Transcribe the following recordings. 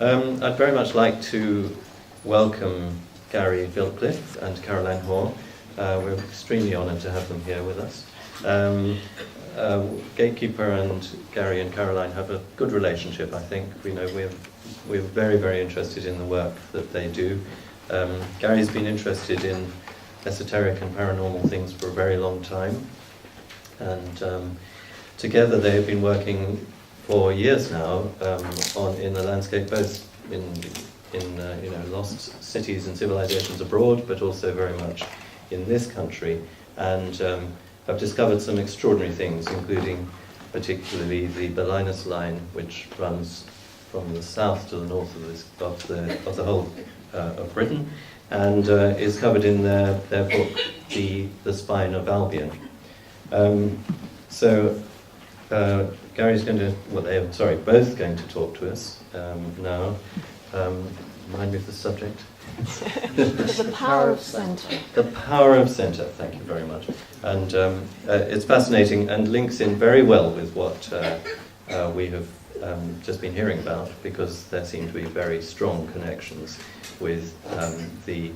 I'd very much like to welcome Gary Biltcliffe and Caroline Hoare. We're extremely honoured to have them here with us. Gatekeeper and Gary and Caroline have a good relationship, I think. We know we're very, very interested in the work that they do. Gary's been interested in esoteric and paranormal things for a very long time, and together they have been working for years now in the landscape, both in lost cities and civilizations abroad, but also very much in this country, and have discovered some extraordinary things, including particularly the Berlinus line, which runs from the south to the north of the whole of Britain, and is covered in their book, the Spine of Albion. Gary's going to, both going to talk to us now. Remind me of the subject. The power of centre. The power of centre, thank you very much. And it's fascinating and links in very well with what we have just been hearing about, because there seem to be very strong connections with the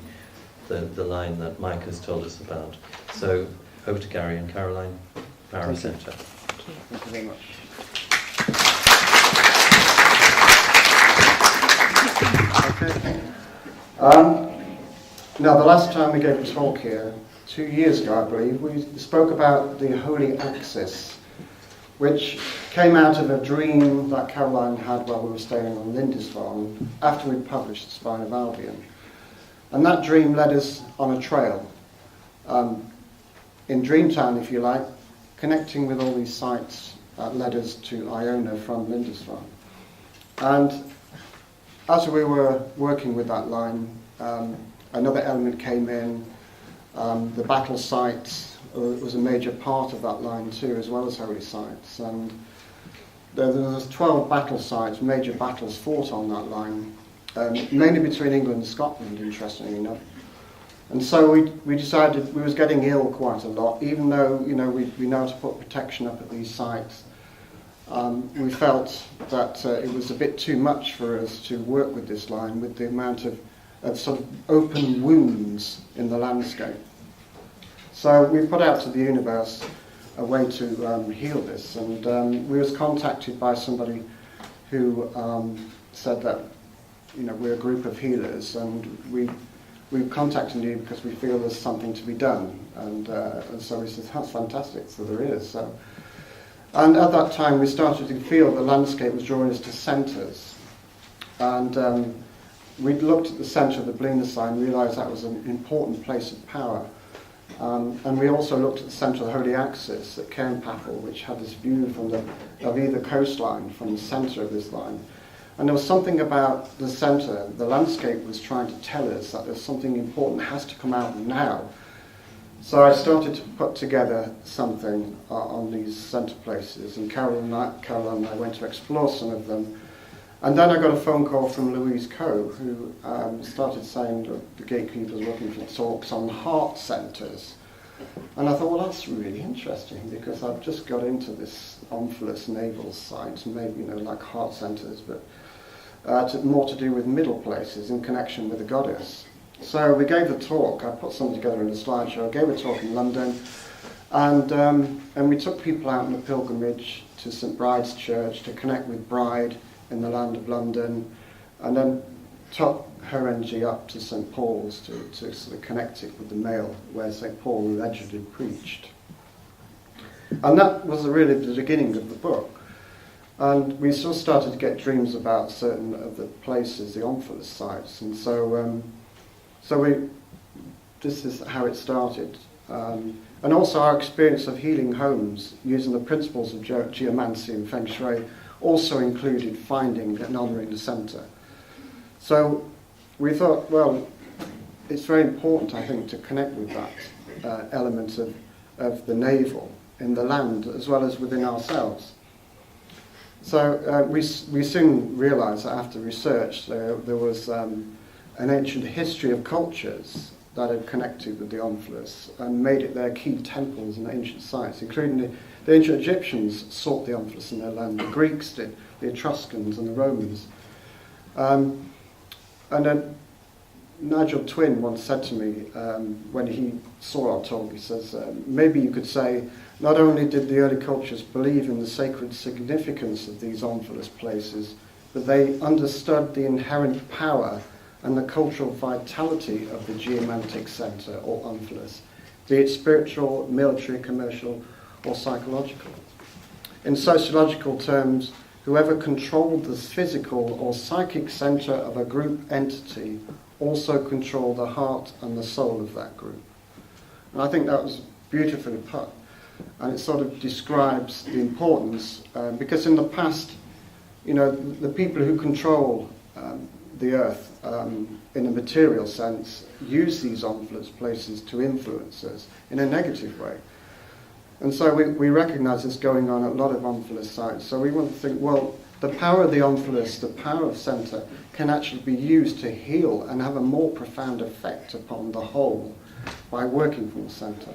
line that Mike has told us about. So over to Gary and Caroline, power of centre. Thank you very much. Okay. Now, the last time we gave a talk here, 2 years ago, I believe, we spoke about the holy axis, which came out of a dream that Caroline had while we were staying on Lindisfarne after we published Spine of Albion. And that dream led us on a trail, in Dreamtown, if you like, connecting with all these sites that led us to Iona from Lindisfarne. And as we were working with that line, another element came in. The battle sites was a major part of that line too, as well as holy sites. And there was 12 battle sites, major battles fought on that line, mainly between England and Scotland, interestingly enough. And so we decided we was getting ill quite a lot, even though we know how to put protection up at these sites. We felt that it was a bit too much for us to work with this line, with the amount of sort of open wounds in the landscape. So we put out to the universe a way to heal this, and we was contacted by somebody who said that we're a group of healers, and we're contacting you because we feel there's something to be done. And so we said, that's fantastic, so there is. So. And at that time we started to feel the landscape was drawing us to centres. And we looked at the centre of the Berlinus sign, realised that was an important place of power. And we also looked at the centre of the Holy Axis at Cairnpapel, which had this view of either coastline from the centre of this line. And there was something about the centre, the landscape was trying to tell us that there's something important that has to come out now. So I started to put together something on these centre places, and Caroline and I went to explore some of them. And then I got a phone call from Louise Coe, who started saying that the gatekeeper's looking for talks on heart centres. And I thought, well, that's really interesting, because I've just got into this Umbilicus navel site, maybe like heart centres, but more to do with middle places in connection with the goddess. So we gave the talk. I put something together in a slideshow. I gave a talk in London, and we took people out on a pilgrimage to St Bride's Church to connect with Bride in the land of London, and then took her energy up to St Paul's to sort of connect it with the male, where St Paul allegedly preached. And that was really the beginning of the book. And we sort of started to get dreams about certain of the places, the Umbilicus sites, and so this is how it started. And also our experience of healing homes using the principles of geomancy and feng shui also included finding and honouring the centre. So we thought, well, it's very important, I think, to connect with that element of the navel in the land as well as within ourselves. So we soon realised that after research there was an ancient history of cultures that had connected with the Umbilicus and made it their key temples and ancient sites, including the ancient Egyptians sought the Umbilicus in their land, the Greeks did, the Etruscans and the Romans. And then Nigel Twyn once said to me, when he saw our talk, he says, maybe you could say, not only did the early cultures believe in the sacred significance of these omphallous places, but they understood the inherent power and the cultural vitality of the geomantic centre or omphallous, be it spiritual, military, commercial, or psychological. In sociological terms, whoever controlled the physical or psychic centre of a group entity also controlled the heart and the soul of that group. And I think that was beautifully put. And it sort of describes the importance, because in the past, the people who control the earth in a material sense use these omphallous places to influence us in a negative way. And so we recognise this going on at a lot of omphallous sites. So we want to think, well, the power of the omphallous, the power of centre, can actually be used to heal and have a more profound effect upon the whole by working from the centre.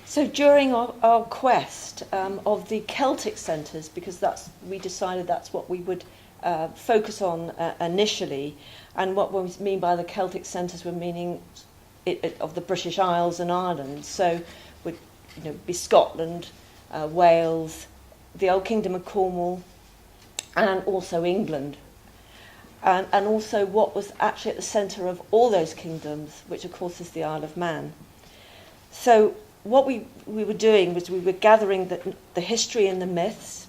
So during our quest of the Celtic centres, because we decided that's what we would focus on initially, and what we mean by the Celtic centres, we're meaning of the British Isles and Ireland. So would be Scotland, Wales, the Old Kingdom of Cornwall, and also England. And also what was actually at the centre of all those kingdoms, which of course is the Isle of Man. So what we were doing was we were gathering the history and the myths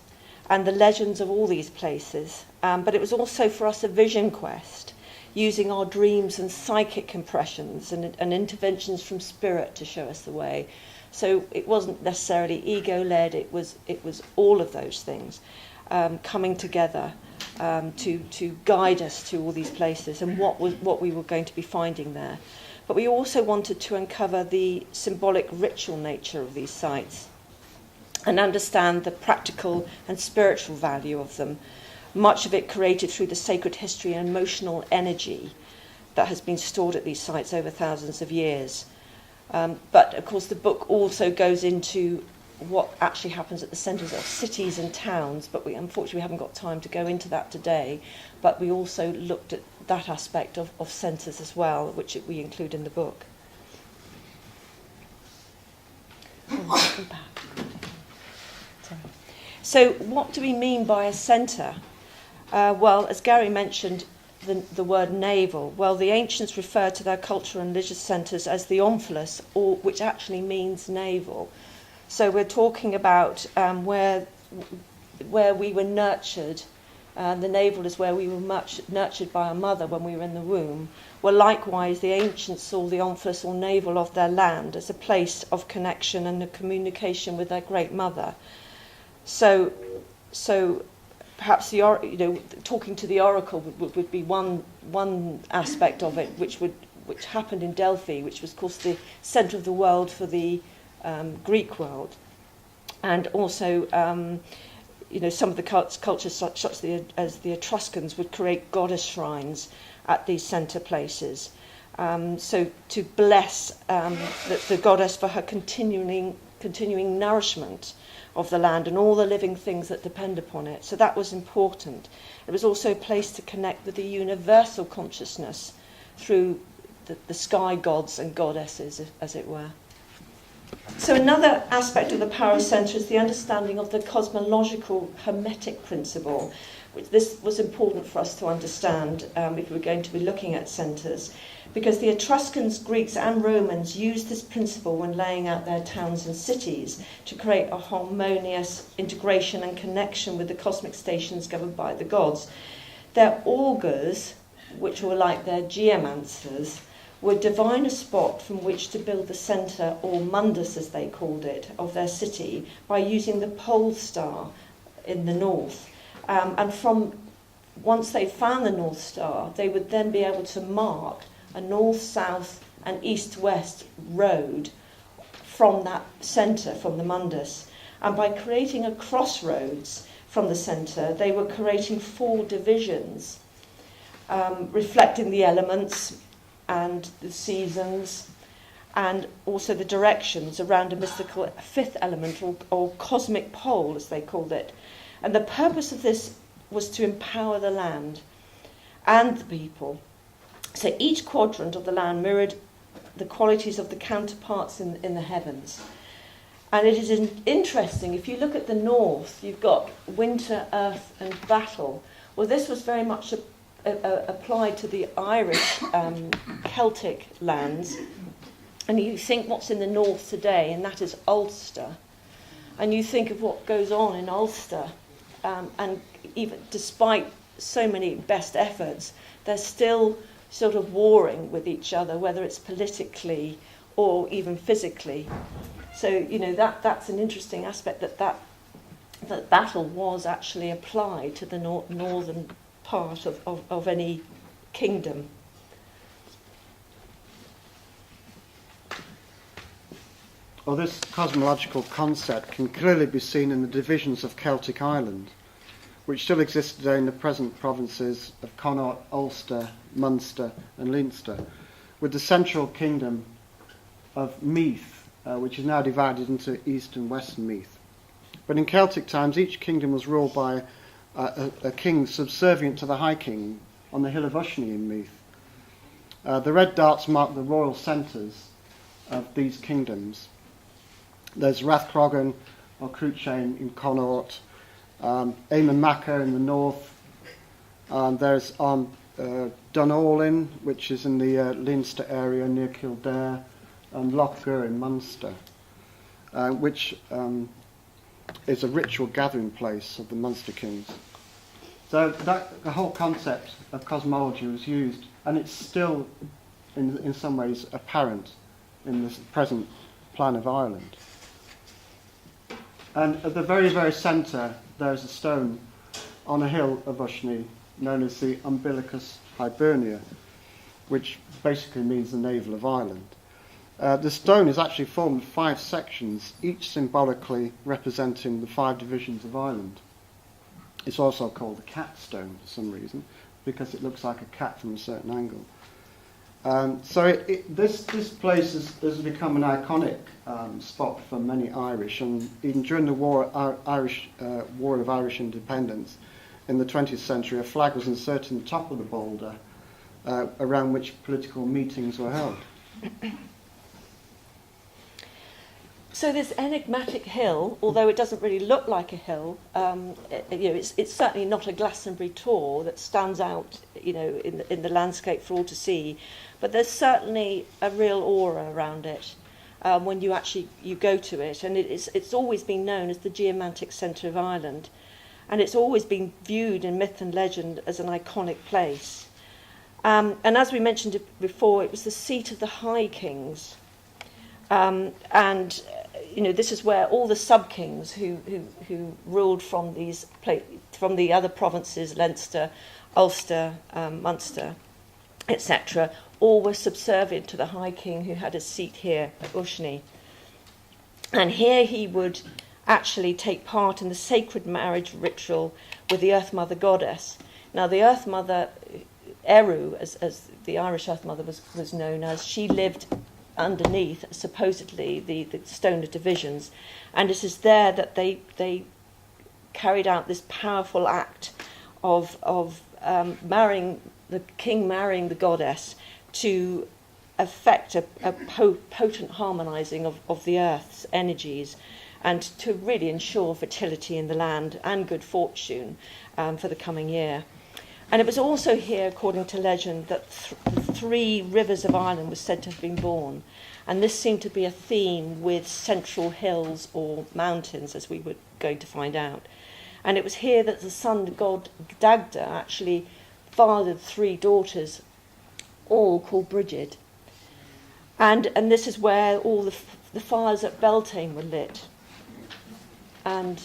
and the legends of all these places, but it was also for us a vision quest, using our dreams and psychic impressions and interventions from spirit to show us the way. So it wasn't necessarily ego-led, it was all of those things coming together to guide us to all these places and what we were going to be finding there. But we also wanted to uncover the symbolic ritual nature of these sites and understand the practical and spiritual value of them, much of it created through the sacred history and emotional energy that has been stored at these sites over thousands of years. But of course the book also goes into what actually happens at the centres of cities and towns, but unfortunately we haven't got time to go into that today. But we also looked at that aspect of centres as well, which we include in the book. So what do we mean by a centre? Well, as Gary mentioned, the word navel. Well, the ancients referred to their cultural and religious centres as the omphallous, which actually means navel. So we're talking about where we were nurtured. The navel is where we were nurtured by our mother when we were in the womb. Well, likewise, the ancients saw the omphallous or navel of their land as a place of connection and a communication with their great mother. So perhaps talking to the oracle would be one aspect of it, which happened in Delphi, which was, of course, the centre of the world for the Greek world, and also some of the cultures such as the Etruscans would create goddess shrines at these centre places, so to bless the goddess for her continuing nourishment of the land and all the living things that depend upon it. So that was important. It was also a place to connect with the universal consciousness through the sky gods and goddesses, as it were. So another aspect of the power centre is the understanding of the cosmological hermetic principle, which this was important for us to understand if we were going to be looking at centres, because the Etruscans, Greeks and Romans used this principle when laying out their towns and cities to create a harmonious integration and connection with the cosmic stations governed by the gods. Their augurs, which were like their geomancers, would divine a spot from which to build the centre, or mundus as they called it, of their city by using the Polestar in the north. And from once they found the North Star, they would then be able to mark a north, south and east-west road from that centre, from the mundus. And by creating a crossroads from the centre, they were creating 4 divisions, reflecting the elements and the seasons, and also the directions around a mystical fifth element, or cosmic pole, as they called it. And the purpose of this was to empower the land and the people. So each quadrant of the land mirrored the qualities of the counterparts in the heavens. And it is interesting, if you look at the north, you've got winter, earth and battle. Well, this was very much applied to the Irish Celtic lands. And you think what's in the north today, and that is Ulster. And you think of what goes on in Ulster. And even despite so many best efforts, they're still sort of warring with each other, whether it's politically or even physically. So, you know, that's an interesting aspect, that battle was actually applied to the northern part of any kingdom. Well, this cosmological concept can clearly be seen in the divisions of Celtic Ireland, which still exist today in the present provinces of Connaught, Ulster, Munster and Leinster, with the central kingdom of Meath, which is now divided into East and West Meath. But in Celtic times, each kingdom was ruled by a king subservient to the High King on the hill of Ushny in Meath. The red darts mark the royal centres of these kingdoms. There's Rathcrogan or Cruchain in Connaught, Eamon Macha in the north, there's Dunallin, which is in the Leinster area near Kildare, and Lochgur in Munster, which is a ritual gathering place of the Munster kings. So the whole concept of cosmology was used, and it's still in some ways apparent in the present plan of Ireland. And at the very, very centre, there's a stone on a hill of Ushny known as the Umbilicus Hibernia, which basically means the navel of Ireland. The stone is actually formed of 5 sections, each symbolically representing the 5 divisions of Ireland. It's also called the cat stone for some reason, because it looks like a cat from a certain angle. So this place has become an iconic spot for many Irish, and even during the War of Irish Independence in the 20th century, a flag was inserted on the top of the boulder around which political meetings were held. So this enigmatic hill, although it doesn't really look like a hill, it's certainly not a Glastonbury tor that stands out, in the landscape for all to see. But there's certainly a real aura around it when you go to it, and it's always been known as the Geomantic centre of Ireland, and it's always been viewed in myth and legend as an iconic place. And as we mentioned before, it was the seat of the High Kings. This is where all the sub-kings who ruled from the other provinces, Leinster, Ulster, Munster, etc., all were subservient to the High King, who had a seat here at Ushny. And here he would actually take part in the sacred marriage ritual with the Earth Mother goddess. Now, the Earth Mother, Eru, as the Irish Earth Mother was known as, she lived underneath, supposedly, the stone of divisions, and it is there that they carried out this powerful act of marrying the goddess to effect a potent harmonising of the earth's energies, and to really ensure fertility in the land and good fortune for the coming year. And it was also here, according to legend, that the 3 rivers of Ireland were said to have been born. And this seemed to be a theme with central hills or mountains, as we were going to find out. And it was here that the sun god Dagda actually fathered 3 daughters, all called Brigid. And this is where all the fires at Beltane were lit. And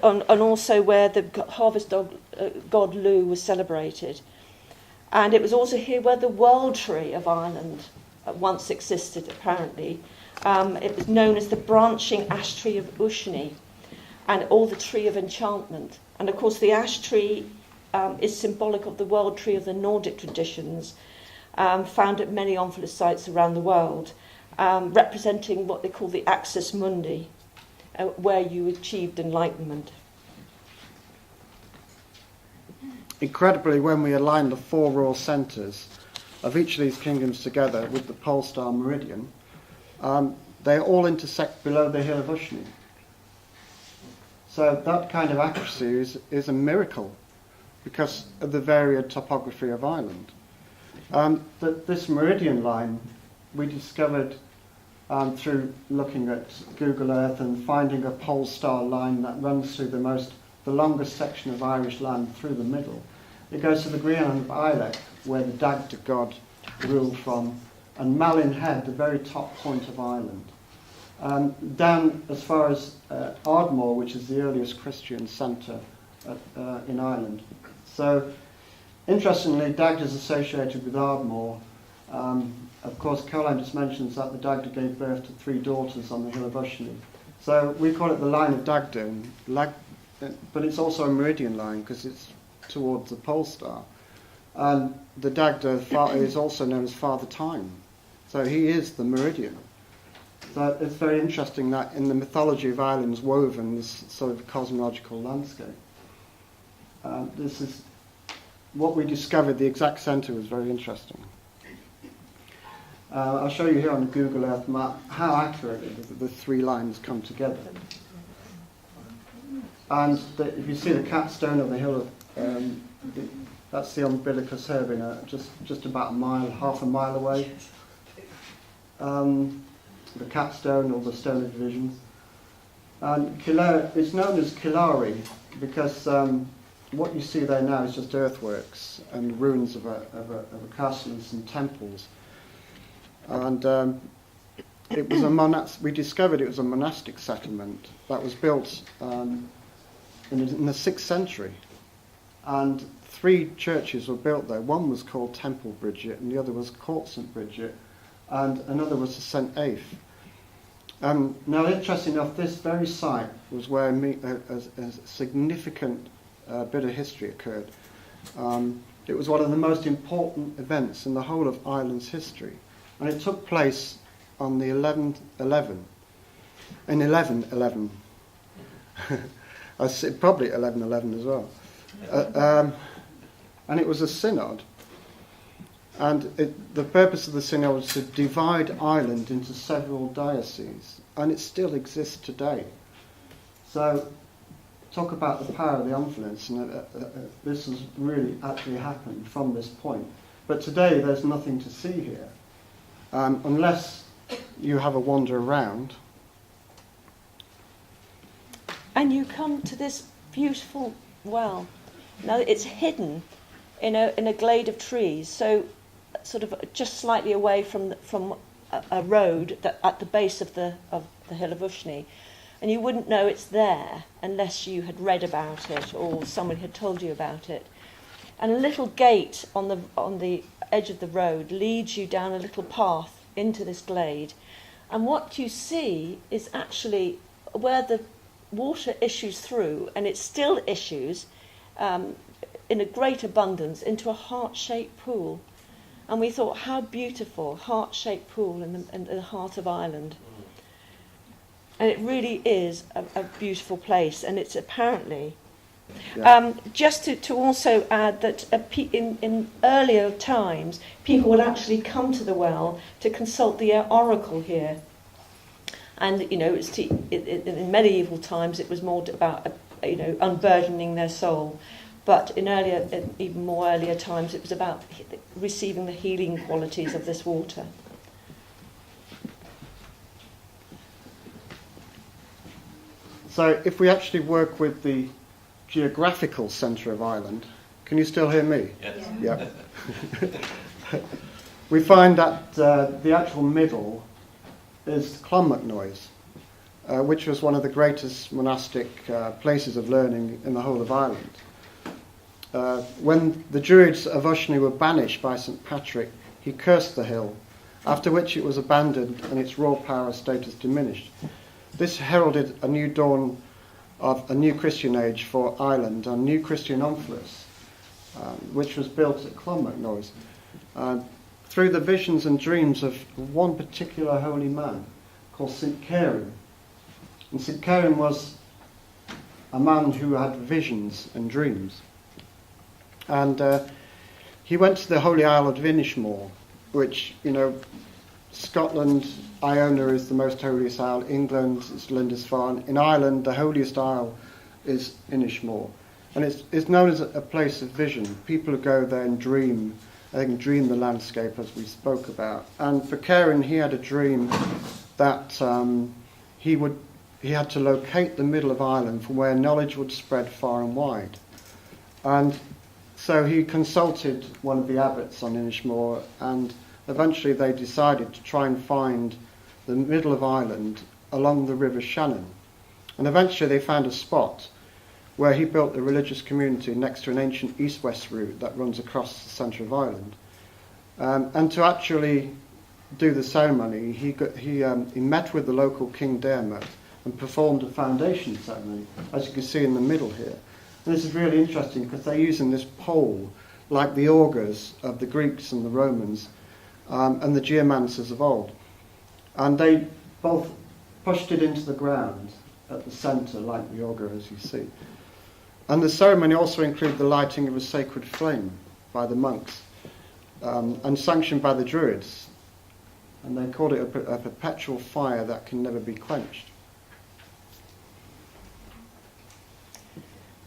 also where the harvest god Lugh was celebrated. And it was also here where the world tree of Ireland once existed, apparently. It was known as the branching ash tree of Ushny, or the tree of enchantment. And of course the ash tree is symbolic of the world tree of the Nordic traditions, found at many Omphilus sites around the world, representing what they call the axis mundi, where you achieved enlightenment. Incredibly, when we align the four royal centres of each of these kingdoms together with the Polestar Meridian, they all intersect below the hill of Ushni. So that kind of accuracy is a miracle because of the varied topography of Ireland. This meridian line we discovered through looking at Google Earth and finding a pole star line that runs through the longest section of Irish land through the middle. It goes to the Green Island of Islay, where the Dagda god ruled from, and Malin Head, the very top point of Ireland. Down as far as Ardmore, which is the earliest Christian centre in Ireland. So, interestingly, Dagda is associated with Ardmore. Of course, Caroline just mentions that the Dagda gave birth to 3 daughters on the hill of Ushni. So we call it the line of Dagda, but it's also a meridian line because it's towards the pole star. And the Dagda is also known as Father Time. So he is the meridian. So it's very interesting that in the mythology of Ireland is woven this sort of cosmological landscape. This is what we discovered. The exact centre was very interesting. I'll show you here on the Google Earth map how accurately the 3 lines come together. And if you see the capstone of the hill of that's the Umbilicus Hibernia, just about half a mile away. The capstone or the stone of divisions. And it's known as Killary because what you see there now is just earthworks and ruins of a castle and some temples. And it was we discovered it was a monastic settlement that was built in the 6th century. And 3 churches were built there. One was called Temple Bridget, and the other was Court St. Bridget, and another was the St. Aiph. Now, interesting enough, this very site was where a significant bit of history occurred. It was one of the most important events in the whole of Ireland's history. And it took place on the 1111. In 1111. I said probably 1111 as well. And it was a synod. And the purpose of the synod was to divide Ireland into several dioceses. And it still exists today. So, talk about the power of the influence. And this has really actually happened from this point. But today there's nothing to see here. Unless you have a wander around. And you come to this beautiful well. Now it's hidden in a glade of trees, so sort of just slightly away from a road that at the base of the hill of Ushni, and you wouldn't know it's there unless you had read about it or somebody had told you about it. And a little gate on the edge of the road leads you down a little path into this glade, and what you see is actually where the water issues through, and it still issues in a great abundance into a heart-shaped pool. And we thought, how beautiful, heart-shaped pool in the heart of Ireland. And it really is a beautiful place, and it's apparently... Yeah. Just to also add that in earlier times, people would actually come to the well to consult the oracle here. And, in medieval times, it was more about, unburdening their soul. But in even more earlier times, it was about receiving the healing qualities of this water. So if we actually work with the geographical centre of Ireland, can you still hear me? Yes. Yeah. We find that the actual middle is Clonmacnoise, which was one of the greatest monastic places of learning in the whole of Ireland. When the Druids of Ushni were banished by St. Patrick, he cursed the hill, after which it was abandoned and its royal power status diminished. This heralded a new dawn of a new Christian age for Ireland, a new Christian Omphilus, which was built at Clonmacnoise. through the visions and dreams of one particular holy man called St. Kieran. And St. Kieran was a man who had visions and dreams. And he went to the Holy Isle of Inishmore, which, Scotland, Iona is the most holiest isle. England is Lindisfarne. In Ireland, the holiest isle is Inishmore. And it's known as a place of vision. People who go there and dream. They can dream the landscape, as we spoke about. And for Kieran, he had a dream that he had to locate the middle of Ireland from where knowledge would spread far and wide. And so he consulted one of the abbots on Inishmore, and eventually they decided to try and find the middle of Ireland along the River Shannon. And eventually they found a spot where he built a religious community next to an ancient east-west route that runs across the centre of Ireland. And to actually do the ceremony, he met with the local King Dermot and performed a foundation ceremony, as you can see in the middle here. And this is really interesting because they're using this pole like the augurs of the Greeks and the Romans and the geomancers of old. And they both pushed it into the ground at the centre, like the augur, as you see. And the ceremony also included the lighting of a sacred flame by the monks and sanctioned by the Druids. And they called it a perpetual fire that can never be quenched.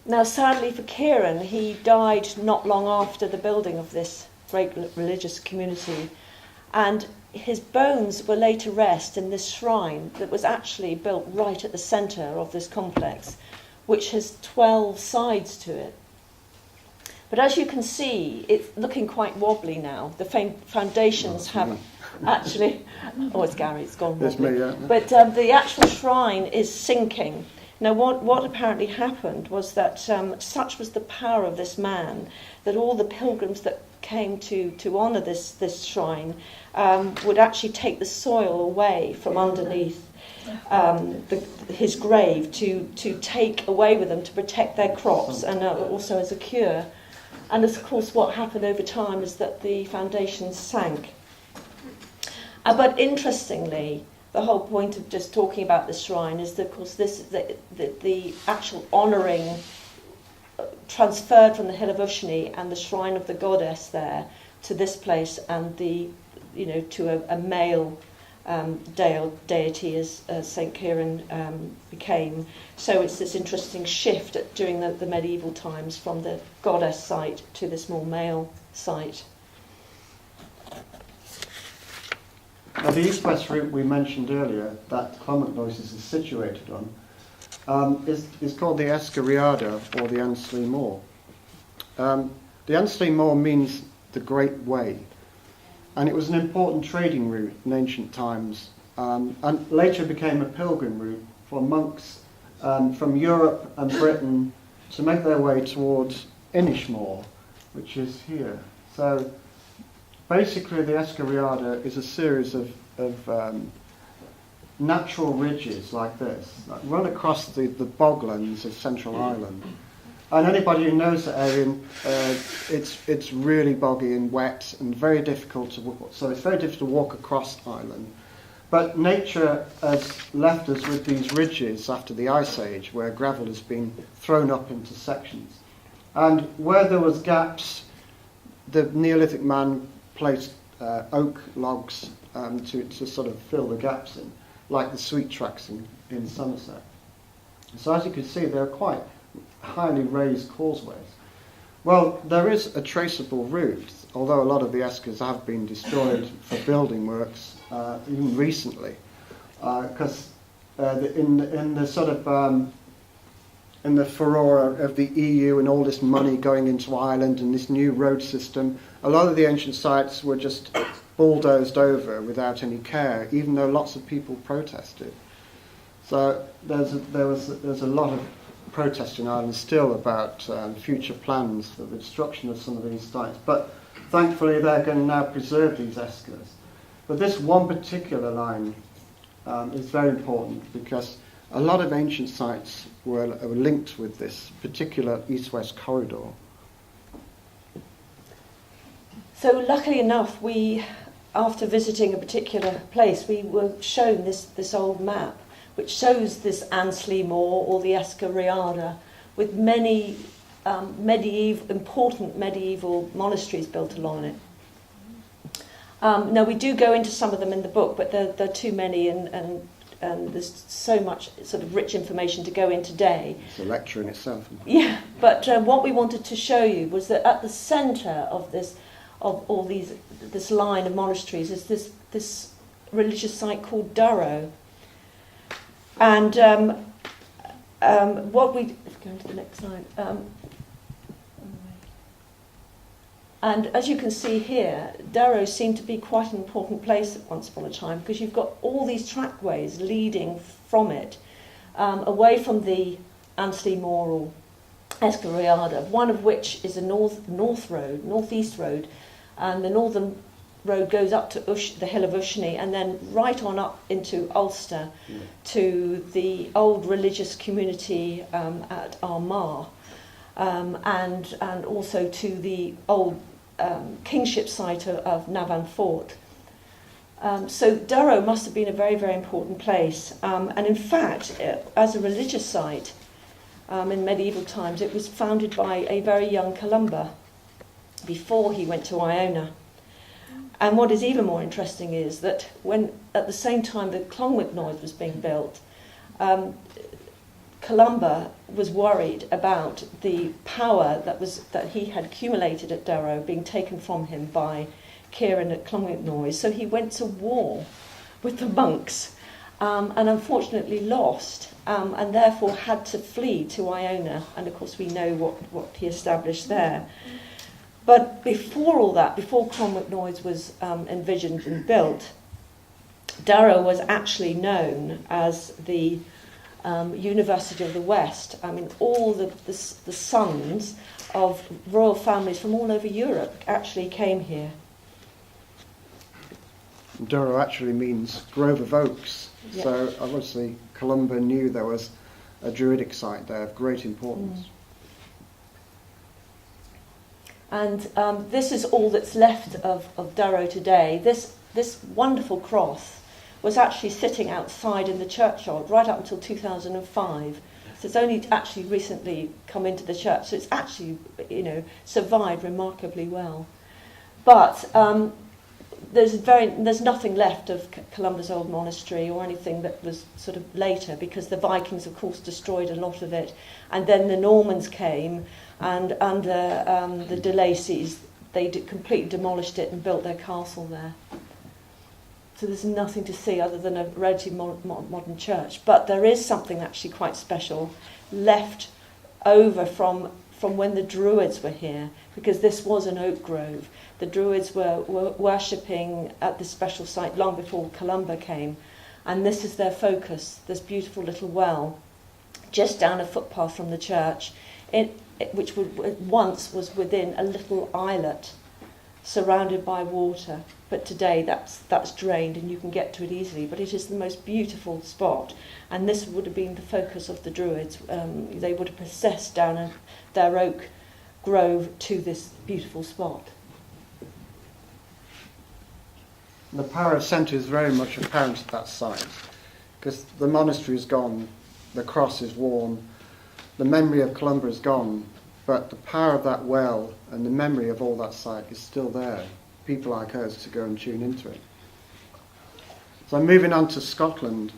Now, sadly for Kieran, he died not long after the building of this great religious community, and his bones were laid to rest in this shrine that was actually built right at the centre of this complex, which has 12 sides to it. But as you can see, it's looking quite wobbly now. The foundations have actually... Oh, it's Gary, it's gone wobbly. It's me, yeah. But the actual shrine is sinking. Now, what apparently happened was that such was the power of this man that all the pilgrims that came to honour this shrine would actually take the soil away from underneath his grave to take away with them to protect their crops and also as a cure. And of course, what happened over time is that the foundations sank. But interestingly, the whole point of just talking about this shrine is that, of course, the actual honouring transferred from the hill of Ushni and the shrine of the goddess there to this place, and to a male deity as St. Kieran became. So it's this interesting shift during the medieval times from the goddess site to this more male site. Now, the east-west route we mentioned earlier, that Clonmacnoises is situated on, is called the Escariada, or the Ansley Moor. The Ansley Moor means the Great Way, and it was an important trading route in ancient times, and later became a pilgrim route for monks from Europe and Britain to make their way towards Inishmore, which is here. So basically, the Escariada is a series of natural ridges like this that run across the boglands of central Ireland. And anybody who knows the area, it's really boggy and wet and very difficult to walk. So it's very difficult to walk across Ireland. But nature has left us with these ridges after the Ice Age, where gravel has been thrown up into sections. And where there was gaps, the Neolithic man placed oak logs to sort of fill the gaps in, like the sweet tracks in Somerset. So as you can see, they're quite highly raised causeways. Well, there is a traceable route, although a lot of the eskers have been destroyed for building works, even recently, because in the sort of in the furore of the EU and all this money going into Ireland and this new road system, a lot of the ancient sites were just bulldozed over without any care, even though lots of people protested. So there's a lot of protest in Ireland still about future plans for the destruction of some of these sites. But thankfully they're going to now preserve these eskers. But this one particular line is very important because a lot of ancient sites were linked with this particular east-west corridor. So luckily enough, after visiting a particular place, we were shown this old map, which shows this Ansley Moor or the Escariada, with many important medieval monasteries built along it. Now, we do go into some of them in the book, but there are too many, and there's so much sort of rich information to go in today. It's a lecture in itself. Yeah, but what we wanted to show you was that at the centre of this line of monasteries is this religious site called Durrow. And what we... If we go to the next slide... and as you can see here, Durrow seemed to be quite an important place at once upon a time, because you've got all these trackways leading from it, away from the Ansley Moor or Escariada, one of which is a northeast road, and the northern road goes up to the hill of Ushny, and then right on up into Ulster to the old religious community at Armagh, and also to the old kingship site of Navan Fort. So Durrow must have been a very, very important place. And in fact, as a religious site in medieval times, it was founded by a very young Columba before he went to Iona. And what is even more interesting is that when, at the same time that Clonmacnoise was being built, Columba was worried about the power that he had accumulated at Durrow being taken from him by Kieran at Clonmacnoise. So he went to war with the monks, and unfortunately lost, and therefore had to flee to Iona. And of course we know what he established there. But before all that, before Clonmacnoise was envisioned and built, Durrow was actually known as the University of the West. I mean, all the sons of royal families from all over Europe actually came here. Durrow actually means Grove of Oaks. Yep. So obviously Columba knew there was a druidic site there of great importance. And this is all that's left of Durrow today. This wonderful cross was actually sitting outside in the churchyard right up until 2005. So it's only actually recently come into the church. So it's actually, survived remarkably well. But there's nothing left of Columba's old monastery or anything that was sort of later, because the Vikings, of course, destroyed a lot of it, and then the Normans came, and under the de Lacys, they completely demolished it and built their castle there. So there's nothing to see other than a relatively modern church. But there is something actually quite special left over from when the Druids were here, because this was an oak grove. The Druids were worshipping at this special site long before Columba came, and this is their focus, this beautiful little well, just down a footpath from the church, which once was within a little islet surrounded by water. But today that's drained and you can get to it easily. But it is the most beautiful spot, and this would have been the focus of the Druids. They would have processed down their oak grove to this beautiful spot. The power of centre is very much apparent at that site, because the monastery is gone, the cross is worn, the memory of Columba is gone, but the power of that well and the memory of all that site is still there. People like us to go and tune into it. So moving on to Scotland,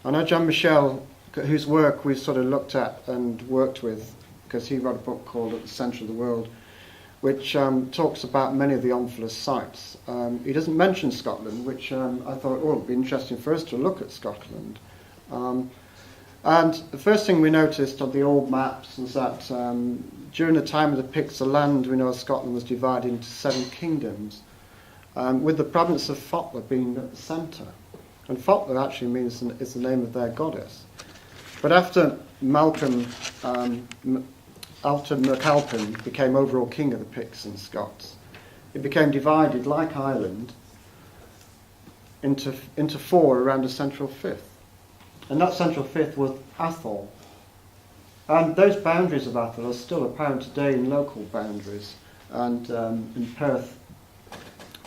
I know John Michel, whose work we've sort of looked at and worked with, because he wrote a book called At the Centre of the World, which talks about many of the Omphilous sites. He doesn't mention Scotland, which I thought, it would be interesting for us to look at Scotland. And the first thing we noticed on the old maps was that during the time of the Picts, the land, we know, Scotland was divided into 7 kingdoms, with the province of Fotler being at the centre. And Fotler actually is the name of their goddess. But after MacAlpin became overall king of the Picts and Scots, it became divided, like Ireland, into 4 around a central fifth. And that central fifth was Atholl. And those boundaries of Atholl are still apparent today in local boundaries. And in Perth,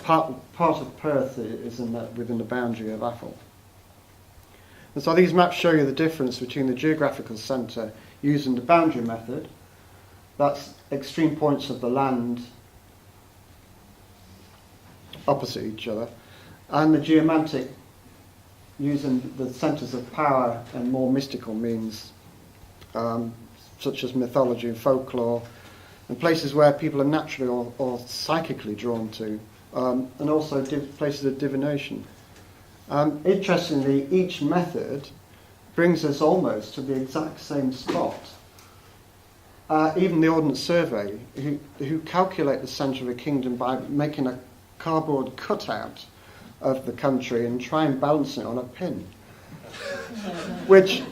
part of Perth is within the boundary of Atholl. And so these maps show you the difference between the geographical centre using the boundary method, that's extreme points of the land opposite each other, and the geomantic using the centres of power and more mystical means, such as mythology and folklore, and places where people are naturally or psychically drawn to, and also places of divination. Interestingly, each method brings us almost to the exact same spot. Even the Ordnance Survey, who calculate the centre of a kingdom by making a cardboard cutout of the country and try and balance it on a pin, which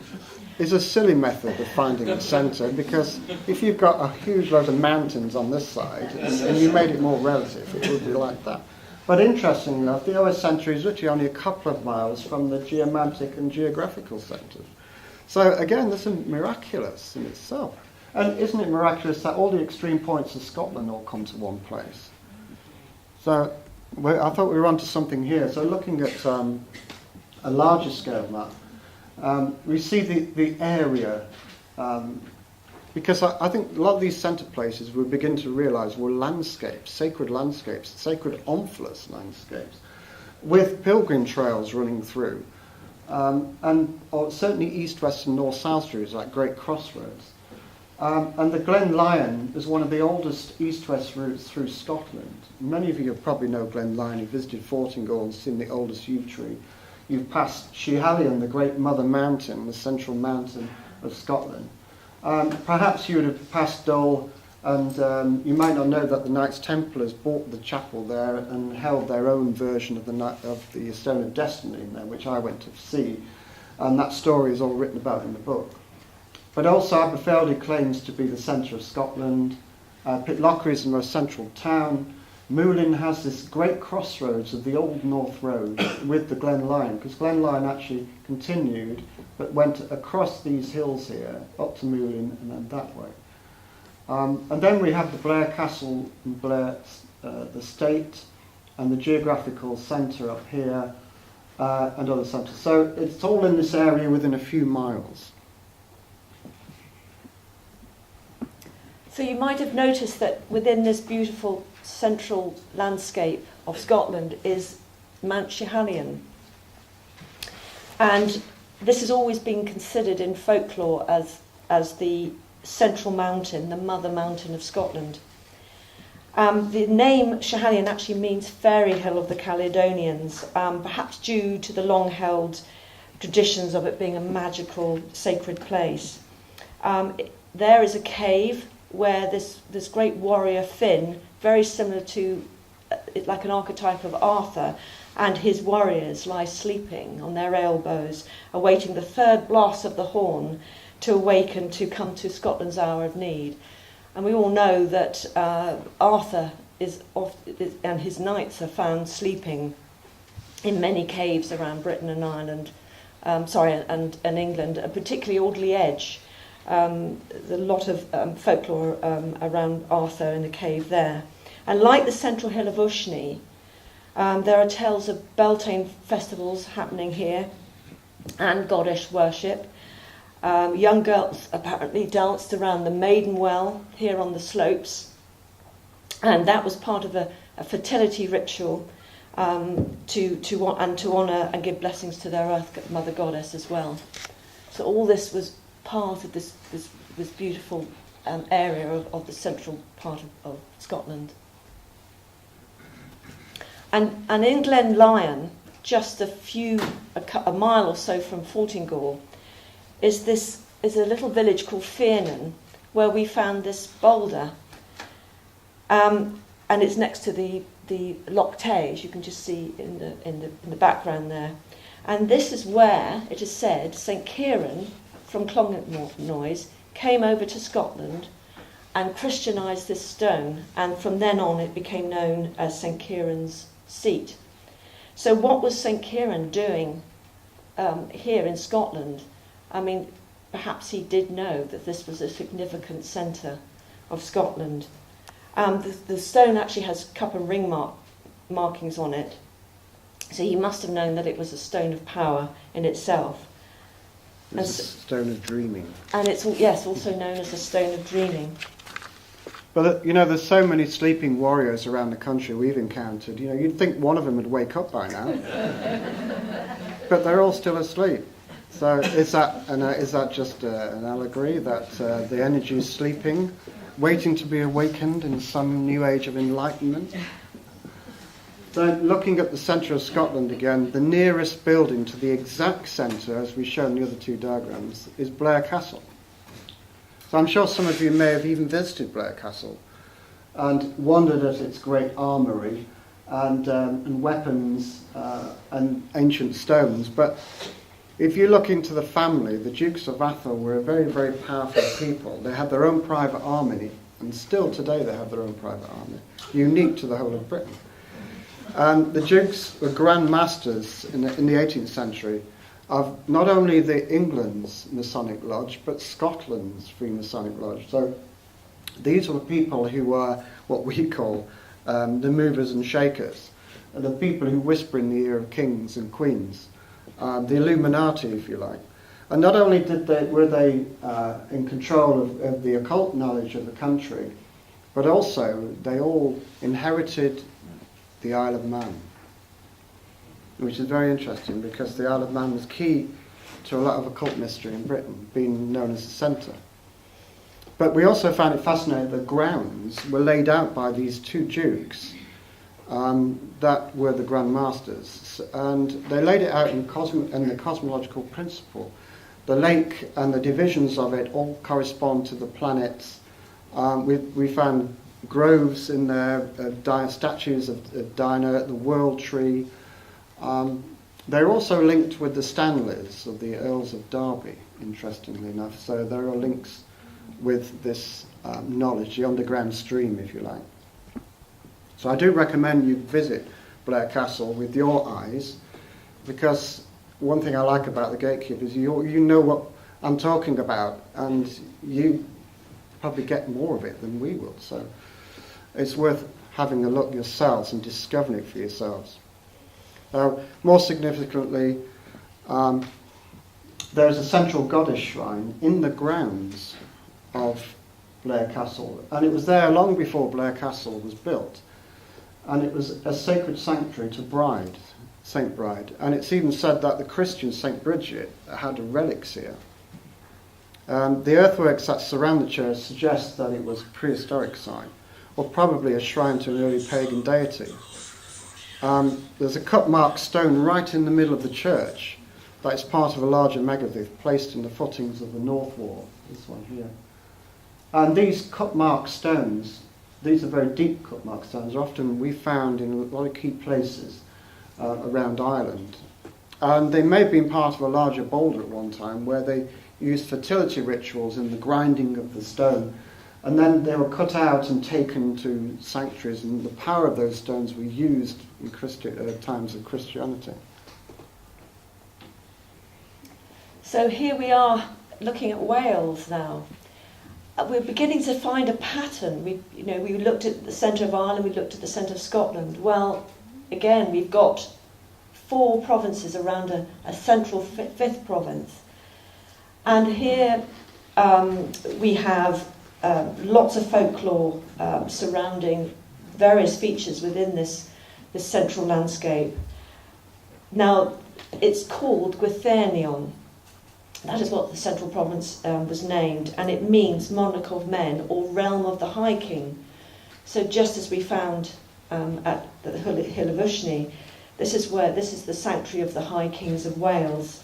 is a silly method of finding a centre, because if you've got a huge load of mountains on this side and you made it more relative, it would be like that. But interestingly enough, the OS centre is literally only a couple of miles from the Geomantic and Geographical centres. So again, this is miraculous in itself. And isn't it miraculous that all the extreme points of Scotland all come to one place? So I thought we were onto something here. So looking at a larger scale map, we see the area, because I think a lot of these centre places we begin to realise were landscapes, sacred omphalous landscapes, with pilgrim trails running through, or certainly east, west and north, south routes, like great crossroads. And the Glen Lyon is one of the oldest east-west routes through Scotland. Many of you probably know Glen Lyon. You've visited Fortingall and seen the oldest yew tree. You've passed Schiehallion, the great mother mountain, the central mountain of Scotland. Perhaps you would have passed Dole, and you might not know that the Knights Templars bought the chapel there and held their own version of the Stone of Destiny in there, which I went to see. And that story is all written about in the book. But also Aberfeldy claims to be the centre of Scotland. Pitlochry is the most central town. Moulin has this great crossroads of the Old North Road with the Glen Lyon, because Glen Lyon actually continued, but went across these hills here, up to Moulin and then that way. And then we have the Blair Castle and Blair, the State, and the Geographical Centre up here, and other centres. So it's all in this area within a few miles. So you might have noticed that within this beautiful central landscape of Scotland is Mount Schiehallion. And this has always been considered in folklore as the central mountain, the mother mountain of Scotland. The name Schiehallion actually means fairy hill of the Caledonians, perhaps due to the long-held traditions of it being a magical, sacred place. There is a cave where this great warrior Finn, very similar to, like an archetype of Arthur, and his warriors lie sleeping on their elbows, awaiting the third blast of the horn to awaken to come to Scotland's hour of need. And we all know that Arthur and his knights are found sleeping in many caves around Britain and Ireland, and England, and particularly Audley Edge. There's a lot of folklore around Arthur in the cave there. And like the central hill of Ushny, there are tales of Beltane festivals happening here and goddess worship. Young girls apparently danced around the Maiden Well here on the slopes, and that was part of a fertility ritual to honour and give blessings to their Earth Mother Goddess as well. So all this was part of this beautiful area of the central part of Scotland. And in Glen Lyon, just a mile or so from Fortingall, is a little village called Fearnan, where we found this boulder, and it's next to the Loch Tay, as you can just see in the background there. And this is where it is said St Kieran from Clongenoise came over to Scotland and Christianised this stone, and from then on it became known as St Kieran's seat. So what was St Kieran doing here in Scotland? I mean, perhaps he did know that this was a significant centre of Scotland. The stone actually has cup and ring markings on it. So he must have known that it was a stone of power in itself. It's a stone of dreaming. And it's also known as the stone of dreaming. But there's so many sleeping warriors around the country we've encountered. You'd think one of them would wake up by now, but they're all still asleep. So is that just an allegory that the energy is sleeping, waiting to be awakened in some new age of enlightenment? So looking at the centre of Scotland again, the nearest building to the exact centre, as we show in the other two diagrams, is Blair Castle. So I'm sure some of you may have even visited Blair Castle and wondered at its great armoury and weapons and ancient stones. But if you look into the family, the Dukes of Atholl were a very, very powerful people. They had their own private army, and still today they have their own private army, unique to the whole of Britain. And the Dukes were Grand Masters in the 18th century of not only England's Masonic Lodge, but Scotland's Freemasonic Lodge. So these were people who were what we call the movers and shakers, the people who whisper in the ear of kings and queens, the Illuminati, if you like. And not only were they in control of the occult knowledge of the country, but also they all inherited the Isle of Man, which is very interesting because the Isle of Man was key to a lot of occult mystery in Britain, being known as the centre. But we also found it fascinating that the grounds were laid out by these two dukes that were the Grand Masters, and they laid it out in the cosmological principle. The lake and the divisions of it all correspond to the planets. We found groves in there, statues of Dinah, the World Tree. They're also linked with the Stanleys of the Earls of Derby, interestingly enough. So there are links with this knowledge, the underground stream, if you like. So I do recommend you visit Blair Castle with your eyes, because one thing I like about the gatekeeper is you know what I'm talking about, and you probably get more of it than we will. So it's worth having a look yourselves and discovering it for yourselves. More significantly, there is a central goddess shrine in the grounds of Blair Castle, and it was there long before Blair Castle was built, and it was a sacred sanctuary to Saint Bride, and it's even said that the Christian Saint Bridget had relics here. The earthworks that surround the church suggest that it was a prehistoric site, or probably a shrine to an early pagan deity. There's a cut-marked stone right in the middle of the church that is part of a larger megalith placed in the footings of the north wall, this one here. And these cut-marked stones, these are very deep cut-marked stones, are often we found in a lot of key places around Ireland. And they may have been part of a larger boulder at one time where they used fertility rituals in the grinding of the stone. And then they were cut out and taken to sanctuaries, and the power of those stones were used in times of Christianity. So here we are looking at Wales now. We're beginning to find a pattern. We looked at the centre of Ireland, we looked at the centre of Scotland. Well, again, we've got 4 provinces around a central fifth province. And here we have lots of folklore surrounding various features within this central landscape. Now, it's called Gwythernion. That is what the central province was named, and it means monarch of men, or realm of the High King. So just as we found at the Hill of Ushny, this is the sanctuary of the High Kings of Wales.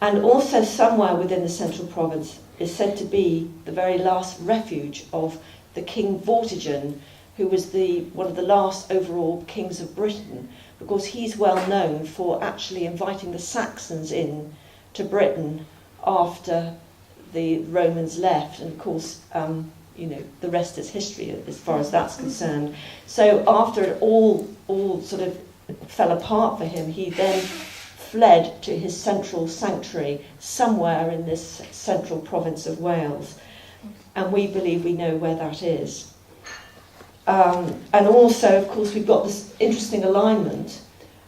And also somewhere within the central province is said to be the very last refuge of the King Vortigern, who was one of the last overall kings of Britain, because he's well known for actually inviting the Saxons in to Britain after the Romans left, and of course, the rest is history as far as that's concerned. So after it all sort of fell apart for him, he then fled to his central sanctuary somewhere in this central province of Wales, and we believe we know where that is. And also, of course, we've got this interesting alignment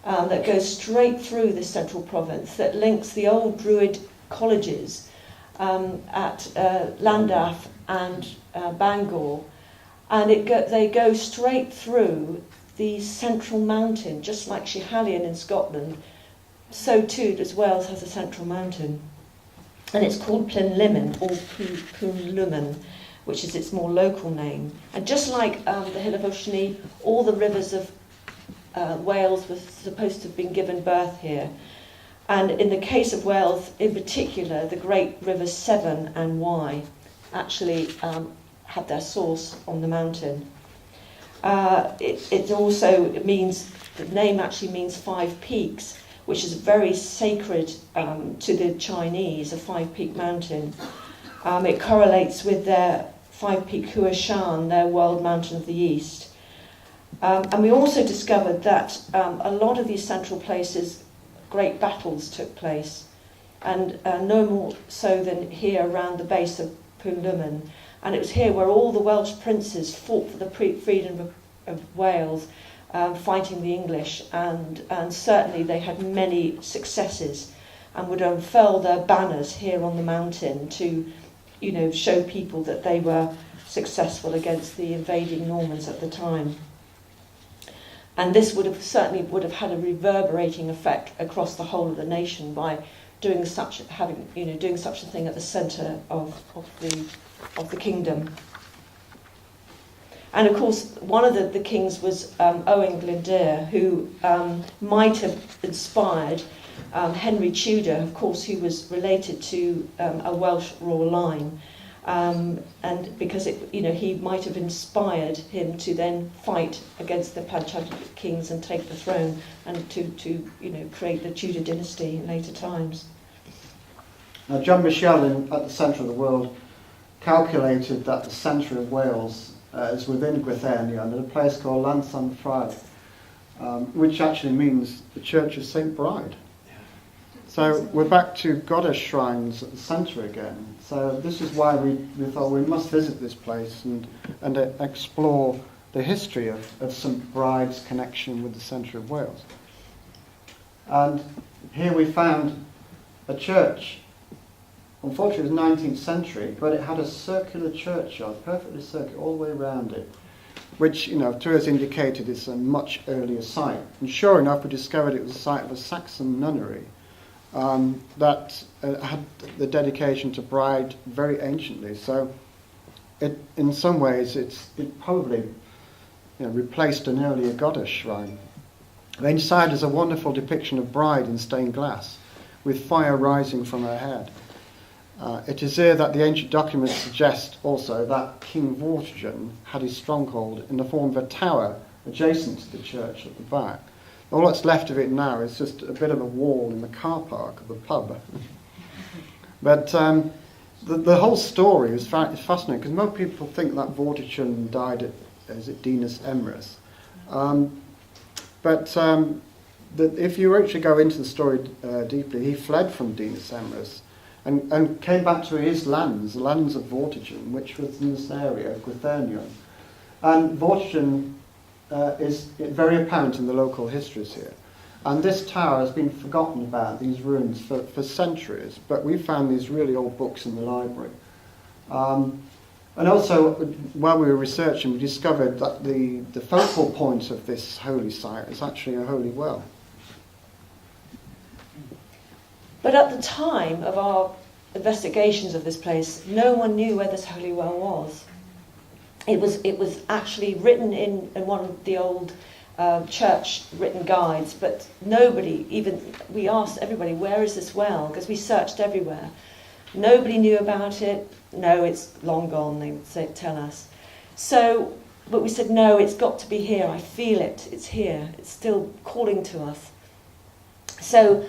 that goes straight through this central province that links the old Druid colleges at Llandaff and Bangor, and they go straight through the central mountain, just like Schiehallion in Scotland. So too does Wales has a central mountain, and it's called Plynlimmon or Plynlimmon, which is its more local name. And just like the Hill of Ushni, all the rivers of Wales were supposed to have been given birth here. And in the case of Wales in particular, the great rivers Severn and Wye actually had their source on the mountain. It also means, the name actually means 5 peaks, which is very sacred to the Chinese, a 5-peak mountain. It correlates with their 5-peak Huashan, their world mountain of the east. And we also discovered that a lot of these central places, great battles took place, and no more so than here around the base of Plynlimmon. And it was here where all the Welsh princes fought for the freedom of Wales, fighting the English, and certainly they had many successes and would unfurl their banners here on the mountain to, show people that they were successful against the invading Normans at the time. And this would have had a reverberating effect across the whole of the nation by doing such a thing at the centre of the kingdom. And of course, one of the kings was Owain Glyndŵr, who might have inspired Henry Tudor, of course, who was related to a Welsh royal line, and because he might have inspired him to then fight against the Plantagenet kings and take the throne, and to create the Tudor dynasty in later times. Now, John Michel at the Centre of the World calculated that the centre of Wales is within Gwythernia, and at a place called Llansanfraid, which actually means the Church of St. Bride. So we're back to goddess shrines at the centre again. So this is why we thought we must visit this place and explore the history of St. Bride's connection with the centre of Wales. And here we found a church. Unfortunately, it was 19th century, but it had a circular churchyard, perfectly circular, all the way around it, which, to us indicated it's a much earlier site. And sure enough, we discovered it was the site of a Saxon nunnery that had the dedication to Bride very anciently. So, in some ways, it probably replaced an earlier goddess shrine. And inside is a wonderful depiction of Bride in stained glass, with fire rising from her head. It is here that the ancient documents suggest also that King Vortigern had his stronghold in the form of a tower adjacent to the church at the back. All that's left of it now is just a bit of a wall in the car park of the pub. But the whole story is fascinating, because most people think that Vortigern died at Dinas Emrys. But if you actually go into the story deeply, he fled from Dinas Emrys and came back to his lands, the lands of Vortigern, which was in this area, Gwythernia. And Vortigern is very apparent in the local histories here. And this tower has been forgotten about, these ruins, for centuries, but we found these really old books in the library. And also, while we were researching, we discovered that the focal point of this holy site is actually a holy well. But at the time of our investigations of this place, no one knew where this holy well was. It was actually written in one of the old church written guides, but we asked everybody, where is this well? Because we searched everywhere. Nobody knew about it. No, it's long gone, they would tell us. So, but we said, no, it's got to be here. I feel it. It's here. It's still calling to us. So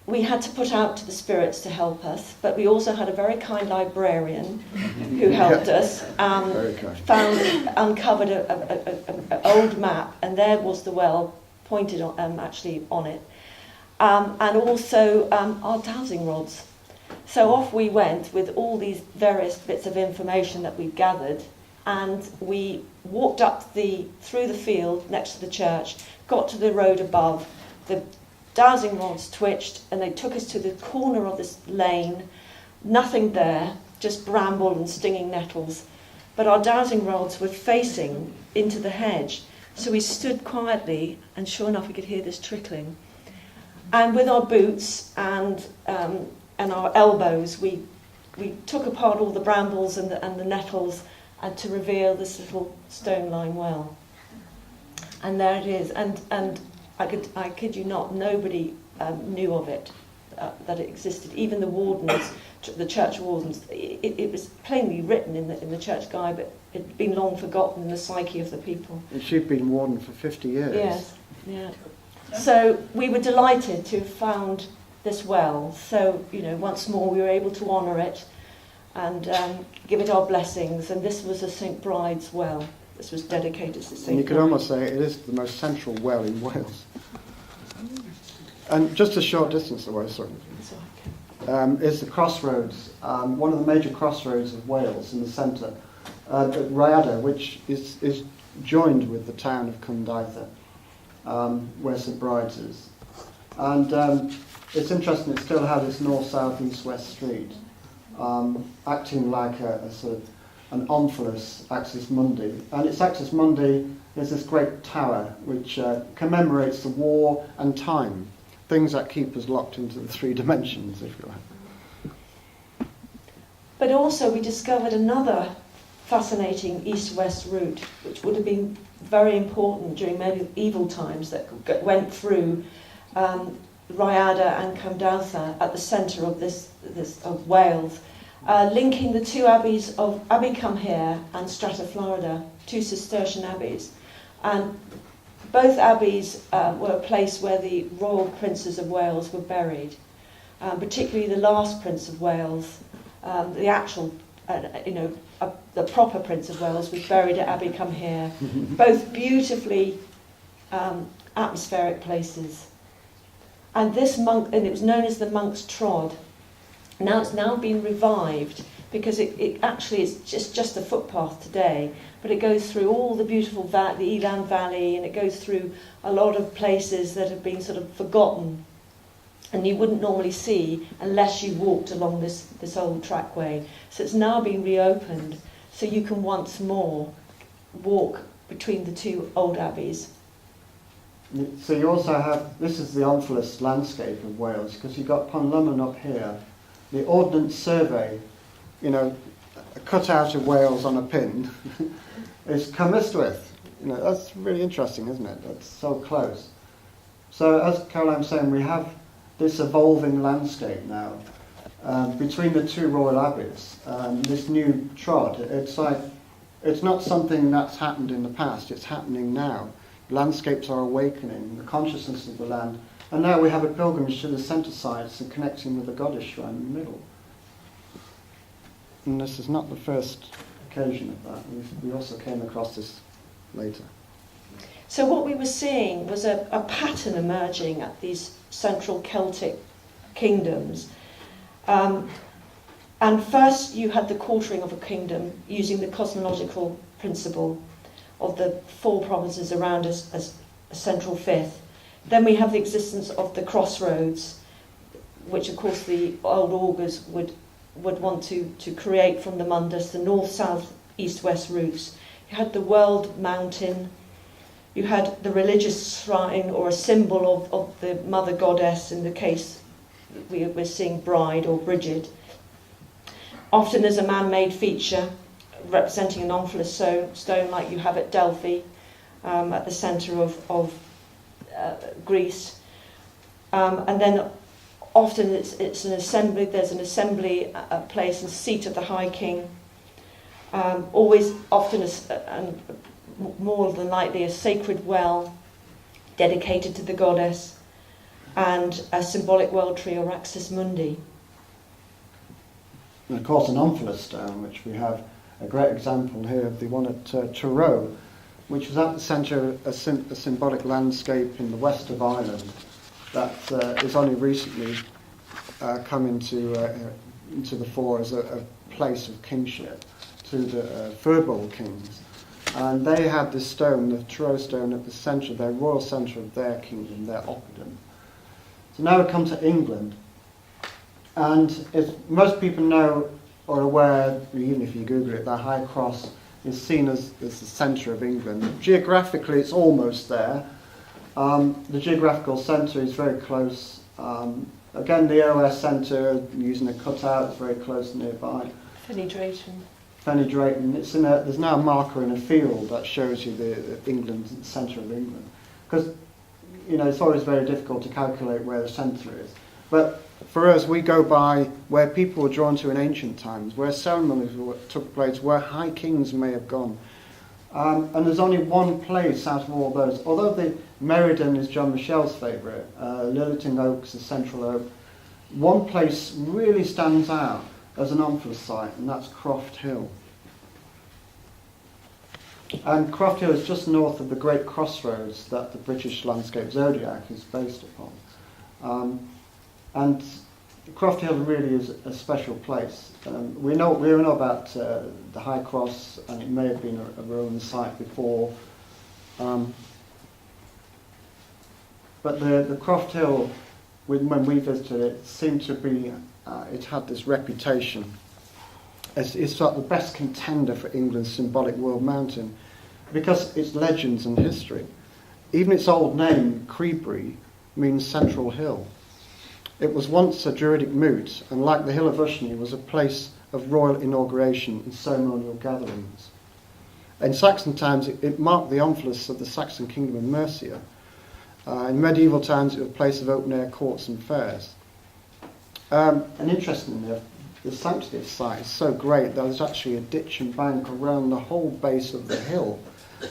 we had to put out to the spirits to help us, but we also had a very kind librarian who helped us, uncovered an old map, and there was the well pointed actually on it, and also our dowsing rods. So off we went with all these various bits of information that we'd gathered, and we walked up through the field next to the church, got to the road above. The dowsing rods twitched, and they took us to the corner of this lane. Nothing there, just bramble and stinging nettles. But our dowsing rods were facing into the hedge. So we stood quietly, and sure enough, we could hear this trickling. And with our boots and our elbows, we took apart all the brambles and the nettles, and to reveal this little stone-lined well. And there it is. And I kid you not, nobody knew of it, that it existed. Even the wardens, the church wardens. It was plainly written in the church guide, but it had been long forgotten in the psyche of the people. And she'd been warden for 50 years. Yes, yeah. So we were delighted to have found this well. So, once more we were able to honour it and give it our blessings. And this was a St. Bride's well. This was dedicated to St. And you could almost say it is the most central well in Wales. And just a short distance away, is the crossroads, one of the major crossroads of Wales in the centre, Rhyadr, which is joined with the town of Cwndaitha, where St. Bride's is. And it's interesting, it still has this north, south, east, west street, acting like a sort of an omphalos axis mundi. And its axis mundi is this great tower which commemorates the war and time, things that keep us locked into the three dimensions, if you like. But also we discovered another fascinating east-west route, which would have been very important during medieval times, that went through Rhyadr and Cwndaitha at the centre of of Wales, linking the two abbeys of Abbey Cumhere and Strataflorida, two Cistercian abbeys. And both abbeys were a place where the royal princes of Wales were buried, particularly the last Prince of Wales, the actual, the proper Prince of Wales was buried at Abbey Cumhere. Both beautifully atmospheric places. And this monk, and it was known as the Monk's Trod. Now it's now been revived because it actually is just a footpath today, but it goes through all the beautiful the Eland Valley, and it goes through a lot of places that have been sort of forgotten and you wouldn't normally see unless you walked along this old trackway. So it's now been reopened, so you can once more walk between the two old abbeys. So you also have, this is the omphalos landscape of Wales, because you've got Ponlymon up here, the Ordnance Survey, a cutout of Wales on a pin, is Cymystwyth. That's really interesting, isn't it? That's so close. So as Caroline was saying, we have this evolving landscape now between the two royal abbeys. This new trod, it's not something that's happened in the past, it's happening now. Landscapes are awakening, the consciousness of the land. And now we have a pilgrimage to the centre sites and connecting with the goddess shrine in the middle. And this is not the first occasion of that. We also came across this later. So what we were seeing was a pattern emerging at these central Celtic kingdoms. And first you had the quartering of a kingdom using the cosmological principle of the four provinces around us as a central fifth. Then we have the existence of the crossroads, which of course the old augurs would want to create from the mundus, the north, south, east, west routes. You had the world mountain, you had the religious shrine or a symbol of the mother goddess, in the case we're seeing Bride or Bridget. Often as a man-made feature representing an omphalos stone like you have at Delphi, at the centre of Greece. And then often it's an assembly, there's an assembly place and seat of the High King. Always, often, and more than likely, a sacred well dedicated to the goddess, and a symbolic well tree or axis mundi. And of course an omphalos stone, which we have a great example here of the one at Truro, which was at the centre of a symbolic landscape in the west of Ireland that is only recently come into the fore as a place of kingship to the Firbolg kings. And they had this stone, the Truro stone, at the centre, their royal centre of their kingdom, their oppidum. So now we come to England. And as most people know or aware, even if you Google it, that High Cross is seen as the centre of England. Geographically, it's almost there. The geographical centre is very close. Again, the OS centre, using a cutout, is very close nearby. Fenny Drayton. Fenny Drayton. There's now a marker in a field that shows you the England, the centre of England. Because, it's always very difficult to calculate where the centre is. But for us, we go by where people were drawn to in ancient times, where ceremonies took place, where high kings may have gone. And there's only one place out of all those. Although the Meridian is John Michel's favourite, Lilliton Oak's a central oak, one place really stands out as an Omphale site, and that's Croft Hill. And Croft Hill is just north of the great crossroads that the British landscape zodiac is based upon. And Croft Hill really is a special place. We know about the High Cross, and it may have been a Roman site before. But the Croft Hill, when we visited it, seemed to be, it had this reputation as it's sort of the best contender for England's symbolic world mountain because its legends and history. Even its old name, Creebury, means central hill. It was once a druidic moot, and like the Hill of Ushny, was a place of royal inauguration and ceremonial gatherings. In Saxon times, it marked the Omphales of the Saxon kingdom of Mercia. In medieval times, it was a place of open-air courts and fairs. And interestingly, the sanctity of the site is so great that there's actually a ditch and bank around the whole base of the hill.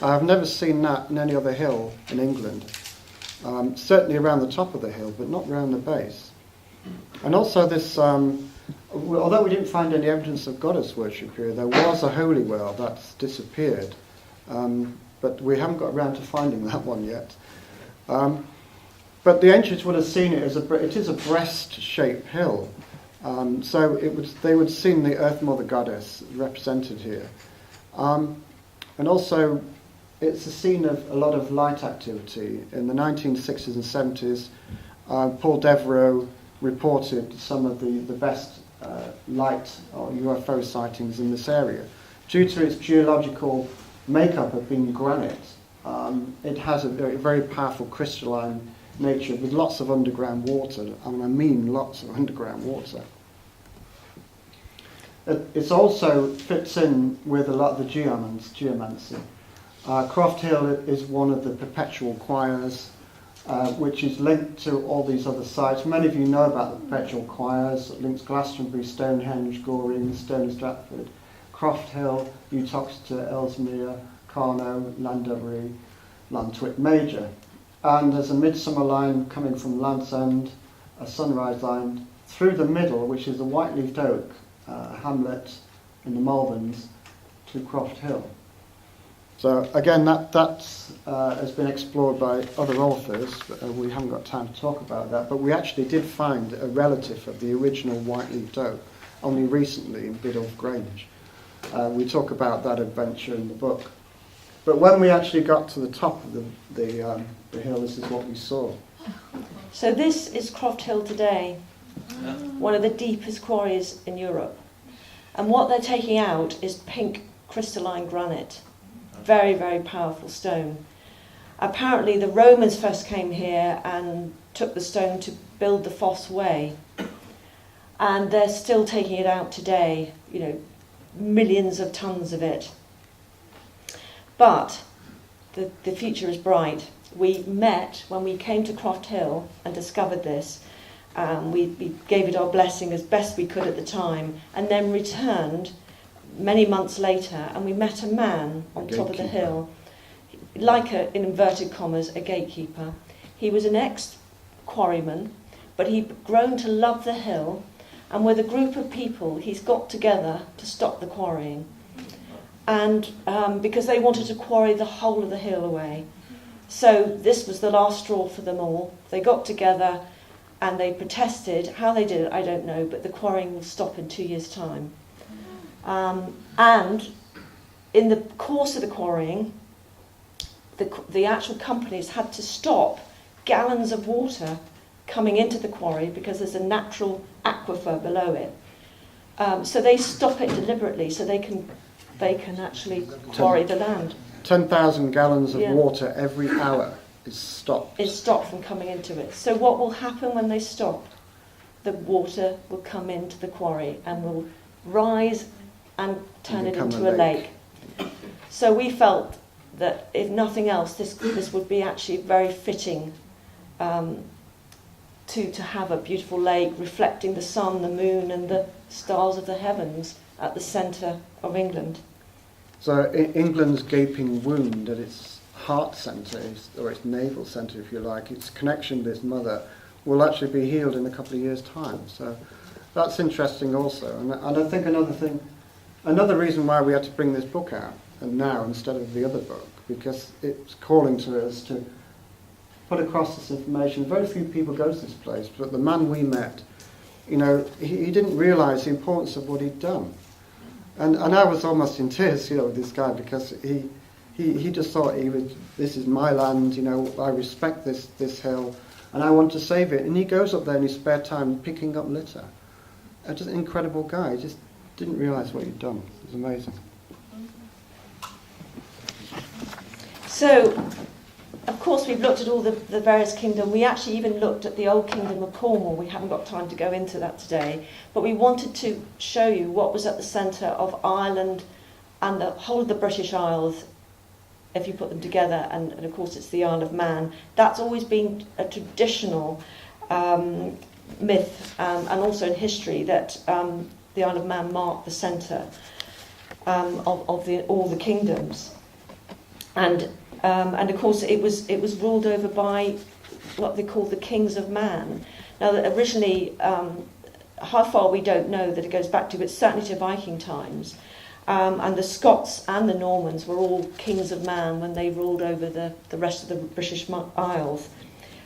I've never seen that in any other hill in England. Certainly around the top of the hill, but not around the base. And also this, although we didn't find any evidence of goddess worship here, there was a holy well that's disappeared. But we haven't got around to finding that one yet. But the ancients would have seen it as it is a breast-shaped hill. So they would have seen the Earth Mother Goddess represented here. And also, it's a scene of a lot of light activity. In the 1960s and 70s, Paul Devereux reported some of the best light or UFO sightings in this area. Due to its geological makeup of being granite, it has a very powerful crystalline nature with lots of underground water, and I mean lots of underground water. It also fits in with a lot of the geomancy. Croft Hill is one of the perpetual choirs, which is linked to all these other sites. Many of you know about the perpetual choirs. It links Glastonbury, Stonehenge, Goring, Stony Stratford, Croft Hill, Uttoxeter, Ellesmere, Carno, Llandovery, Llantwit Major. And there's a midsummer line coming from Land's End, a sunrise line, through the middle, which is the white-leaved oak, hamlet in the Malverns, to Croft Hill. So again, that has been explored by other authors, but we haven't got time to talk about that. But we actually did find a relative of the original white-leaved oak only recently in Biddulph Grange. We talk about that adventure in the book. But when we actually got to the top of the hill, this is what we saw. So this is Croft Hill today, one of the deepest quarries in Europe. And what they're taking out is pink crystalline granite. Very, very powerful stone. Apparently the Romans first came here and took the stone to build the Fosse Way. And they're still taking it out today, millions of tons of it. But the future is bright. We met when we came to Croft Hill and discovered this. We gave it our blessing as best we could at the time, and then returned many months later, and we met a man on top of the hill, like in inverted commas, a gatekeeper. He was an ex-quarryman, but he'd grown to love the hill, and with a group of people, he's got together to stop the quarrying. And because they wanted to quarry the whole of the hill away. So this was the last straw for them all. They got together and they protested. How they did it, I don't know, but the quarrying will stop in 2 years' time. And in the course of the quarrying, the actual companies had to stop gallons of water coming into the quarry because there's a natural aquifer below it. So they stop it deliberately so they can actually quarry the land. 10,000 gallons of water every hour is stopped. It's stopped from coming into it. So what will happen when they stop? The water will come into the quarry and will rise and turn it into a lake. So we felt that if nothing else, this would be actually very fitting to have a beautiful lake reflecting the sun, the moon and the stars of the heavens at the centre of England. So England's gaping wound at its heart centre, or its navel centre if you like, its connection with its mother, will actually be healed in a couple of years' time. So that's interesting also. And I think another reason why we had to bring this book out, and now instead of the other book, because it's calling to us to put across this information. Very few people go to this place, but the man we met, you know, he didn't realise the importance of what he'd done. And I was almost in tears, you know, with this guy, because he just thought this is my land, you know, I respect this hill, and I want to save it. And he goes up there in his spare time picking up litter. Just an incredible guy. He just didn't realise what he'd done. It was amazing. So, of course, we've looked at all the various kingdoms. We actually even looked at the old kingdom of Cornwall. We haven't got time to go into that today. But we wanted to show you what was at the centre of Ireland and the whole of the British Isles, if you put them together. And of course, it's the Isle of Man. That's always been a traditional myth and also in history that the Isle of Man marked the centre of all the kingdoms. And of course, it was ruled over by what they called the kings of man. Now, originally, how far we don't know that it goes back to, but certainly to Viking times. And the Scots and the Normans were all kings of man when they ruled over the rest of the British Isles.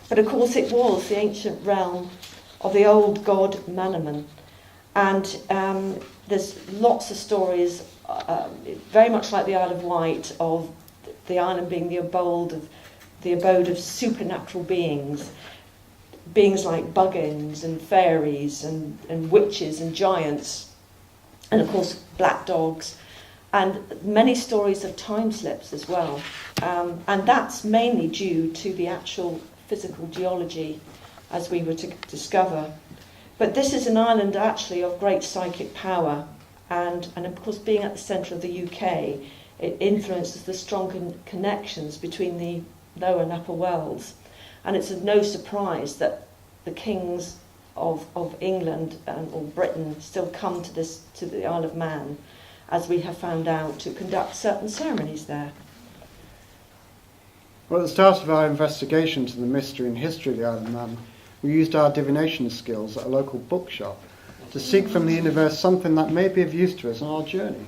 But of course, it was the ancient realm of the old god Mannaman. And there's lots of stories, very much like the Isle of Wight, of the island being the abode of supernatural beings like buggins and fairies and witches and giants, and of course black dogs, and many stories of time slips as well. And that's mainly due to the actual physical geology, as we were to discover. But this is an island actually of great psychic power, and of course being at the centre of the UK, it influences the strong connections between the lower and upper worlds. And it's of no surprise that the kings of England or Britain still come to the Isle of Man, as we have found out, to conduct certain ceremonies there. Well, at the start of our investigation to the mystery and history of the Isle of Man, we used our divination skills at a local bookshop to seek from the universe something that may be of use to us on our journey.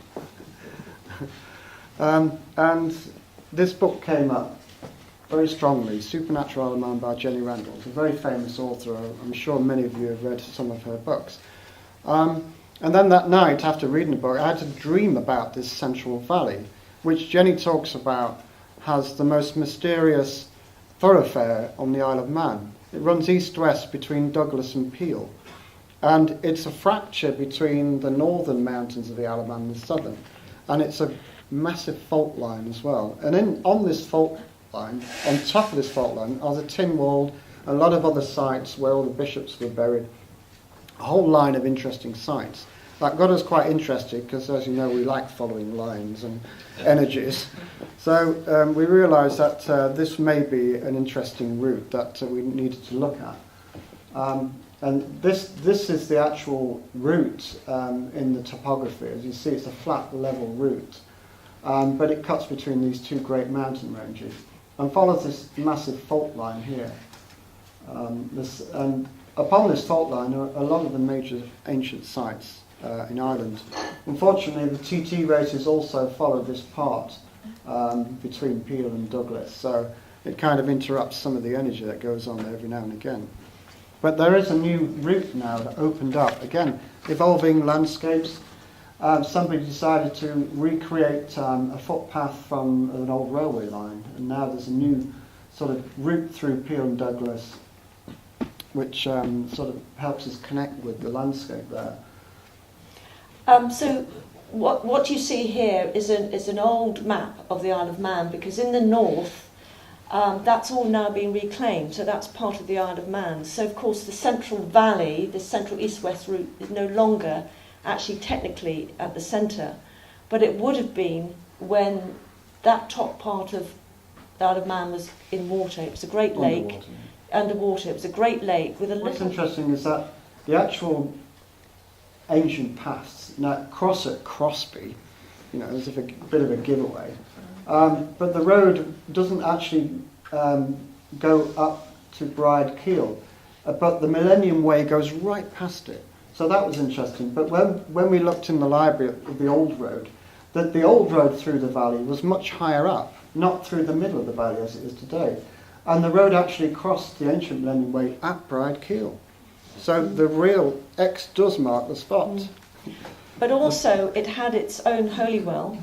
And this book came up very strongly, Supernatural Isle of Man by Jenny Randall, a very famous author. I'm sure many of you have read some of her books. And then that night, after reading the book, I had to dream about this central valley, which Jenny talks about has the most mysterious thoroughfare on the Isle of Man. It runs east-west between Douglas and Peel. And it's a fracture between the northern mountains of the Isle of Man and the southern. And it's a massive fault line as well. And on this fault line, on top of this fault line, are the Tynwald, a lot of other sites where all the bishops were buried. A whole line of interesting sites. That got us quite interested because, as you know, we like following lines and energies. So we realised that this may be an interesting route that we needed to look at. And this is the actual route in the topography. As you see, it's a flat, level route. But it cuts between these two great mountain ranges and follows this massive fault line here. And upon this fault line are a lot of the major ancient sites in Ireland. Unfortunately, the TT races also follow this part between Peel and Douglas, so it kind of interrupts some of the energy that goes on there every now and again. But there is a new route now that opened up, again, evolving landscapes. somebody decided to recreate a footpath from an old railway line, and now there's a new sort of route through Peel and Douglas, which sort of helps us connect with the landscape there. So what you see here is an old map of the Isle of Man, because in the north, that's all now being reclaimed, so that's part of the Isle of Man. So of course the central valley, the central east-west route, is no longer actually technically at the centre, but it would have been when that top part of the Isle of Man was in water. It was a great lake, underwater. It was a great lake with a What's little... interesting is that the actual ancient paths now cross at Crosby, as if a bit of a giveaway. But the road doesn't actually go up to Bride Keel, but the Millennium Way goes right past it. So that was interesting. But when we looked in the library at the old road, that the old road through the valley was much higher up, not through the middle of the valley as it is today. And the road actually crossed the ancient Millennium Way at Bride Keel. So the real X does mark the spot. But also it had its own holy well,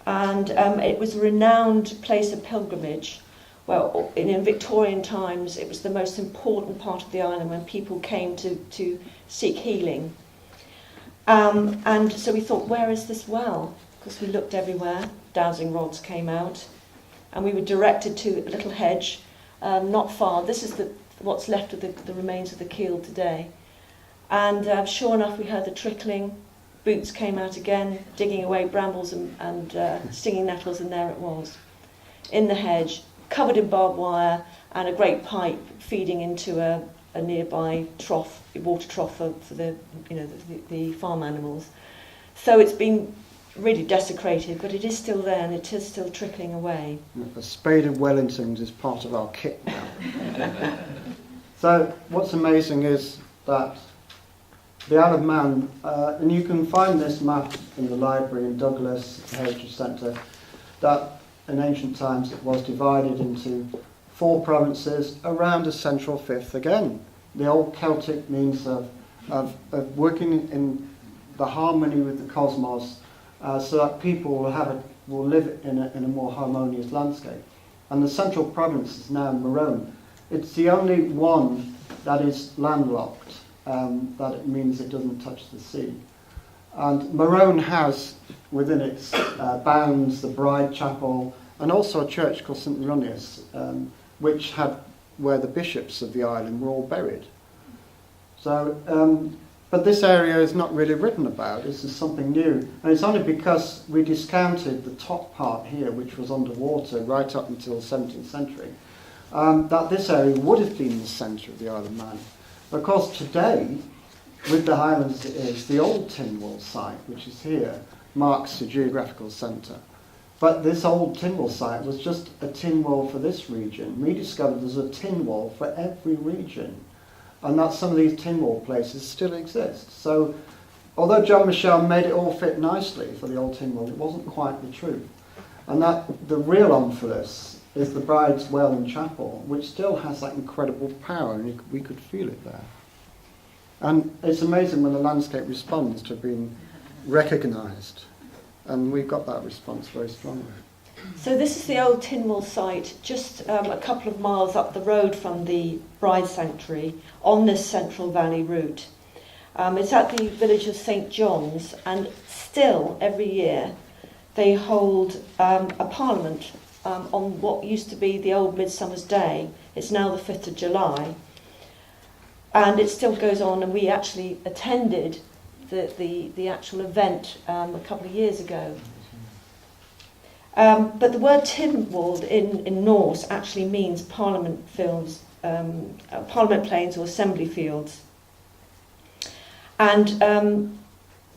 and it was a renowned place of pilgrimage. Well, in Victorian times, it was the most important part of the island when people came to seek healing. And so we thought, where is this well? Because we looked everywhere, dowsing rods came out, and we were directed to a little hedge, not far. This is what's left of the remains of the keel today. And sure enough, we heard the trickling. Boots came out again, digging away brambles and stinging nettles, and there it was, in the hedge, covered in barbed wire, and a great pipe feeding into a nearby trough, water trough for the farm animals. So it's been really desecrated, but it is still there, and it is still trickling away. A spade of Wellingtons is part of our kit now. So what's amazing is that the Isle of Man, and you can find this map in the library in Douglas Heritage Centre, that in ancient times it was divided into 4 provinces around a central fifth again. The old Celtic means of working in the harmony with the cosmos, so that people will live in a more harmonious landscape. And the central province is now Morone. It's the only one that is landlocked, that it means it doesn't touch the sea. And Morone has within its bounds the Bride Chapel and also a church called St Runnius, which had where the bishops of the island were all buried. So, but this area is not really written about. This is something new, and it's only because we discounted the top part here, which was underwater right up until the 17th century, that this area would have been the centre of the Isle of Man. Of course, today, with the Highlands as it is, the old Tynwald site, which is here, marks the geographical centre. But this old Tynwald site was just a Tynwald for this region. We discovered there's a Tynwald for every region, and that some of these Tynwald places still exist. So, although John Michel made it all fit nicely for the old Tynwald, it wasn't quite the truth. And that the real Umbilicus is the Bride's Well and Chapel, which still has that incredible power, and we could feel it there. And it's amazing when the landscape responds to being recognised, and we got that response very strongly. So this is the old Tynwald site, just a couple of miles up the road from the Bride Sanctuary on this Central Valley route. It's at the village of St John's, and still every year they hold a parliament on what used to be the old Midsummer's Day. It's now the 5th of July. And it still goes on, and we actually attended the actual event a couple of years ago. But the word Tynwald in Norse actually means parliament fields, parliament plains or assembly fields. And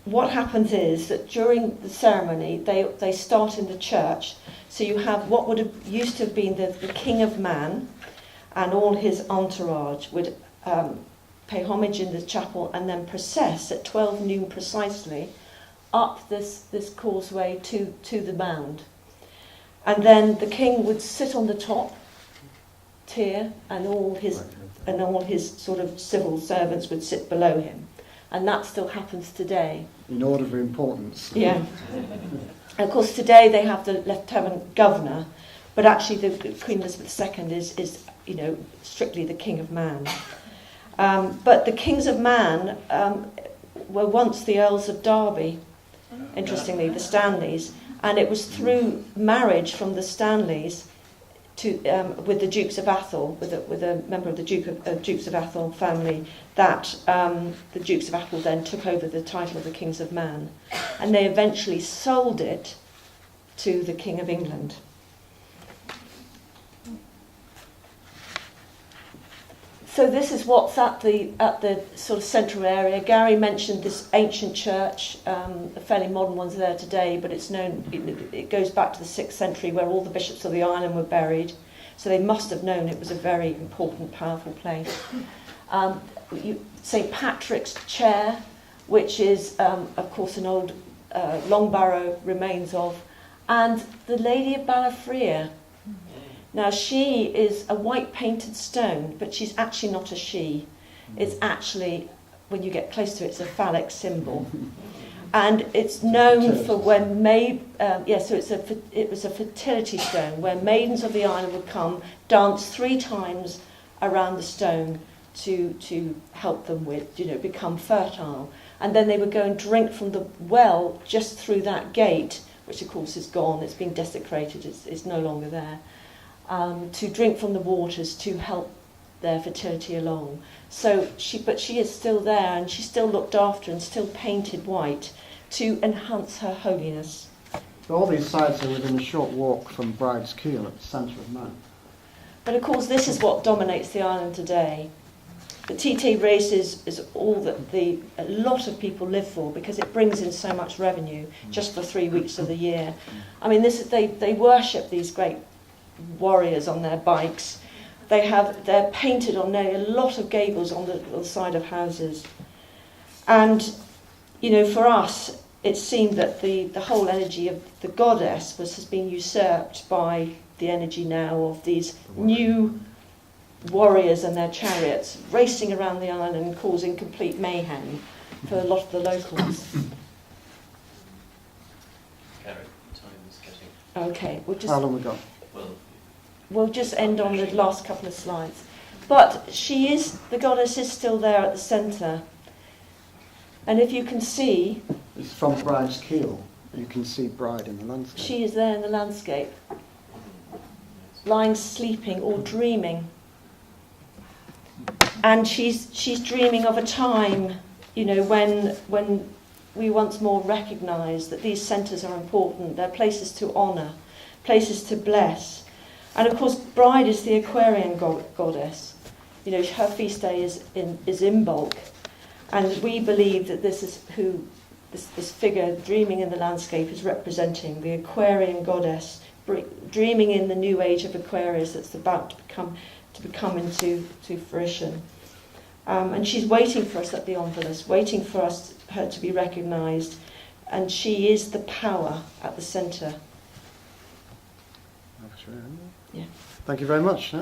what happens is that during the ceremony, they start in the church. So you have what would have used to have been the King of Man, and all his entourage would pay homage in the chapel and then process at 12 noon precisely up this causeway to the mound. And then the king would sit on the top tier, and all his sort of civil servants would sit below him. and that still happens today. In order of importance. Yeah. And of course, today they have the Lieutenant Governor, but actually the Queen Elizabeth II is strictly the King of Man. But the Kings of Man were once the Earls of Derby, interestingly, the Stanleys, and it was through marriage from the Stanleys with the Dukes of Athol, with a member of the Dukes of Athol family, that the Dukes of Athol then took over the title of the Kings of Man, and they eventually sold it to the King of England. So this is what's at the sort of central area. Gary mentioned this ancient church. The fairly modern ones are there today, but it's known. It goes back to the 6th century, where all the bishops of the island were buried. So they must have known it was a very important, powerful place. St. Patrick's Chair, which is, of course, an old long barrow remains of, and the Lady of Balafria. Now, she is a white painted stone, but she's actually not a she. It's actually, when you get close to it, it's a phallic symbol. And it's known for when it was a fertility stone, where maidens of the island would come, dance 3 times around the stone to help them become fertile. And then they would go and drink from the well just through that gate, which of course is gone, it's been desecrated, it's no longer there. To drink from the waters to help their fertility along. So she is still there, and she's still looked after and still painted white to enhance her holiness. So all these sites are within a short walk from Bride's Keel at the centre of Man. But of course, this is what dominates the island today. The TT race is all that a lot of people live for, because it brings in so much revenue just for 3 weeks of the year. I mean, they worship these great warriors on their bikes. They're painted on a lot of gables on the side of houses. And, for us, it seemed that the whole energy of the goddess has been usurped by the energy now of these new warriors and their chariots racing around the island and causing complete mayhem for a lot of the locals. Gary, time is getting... Okay, How long we got? We'll just end on the last couple of slides. But the goddess is still there at the centre. And if you can see... It's from Bride's Keel. You can see Bride in the landscape. She is there in the landscape, lying sleeping or dreaming. And she's dreaming of a time, when we once more recognise that these centres are important. They're places to honour, places to bless. And of course, Bride is the Aquarian goddess. Her feast day is in bulk, and we believe that this is who this figure dreaming in the landscape is representing, the Aquarian goddess, dreaming in the new age of Aquarius that's about to become into fruition. And she's waiting for us at the Umbilicus, waiting for her to be recognised, and she is the power at the centre. Yeah. Thank you very much.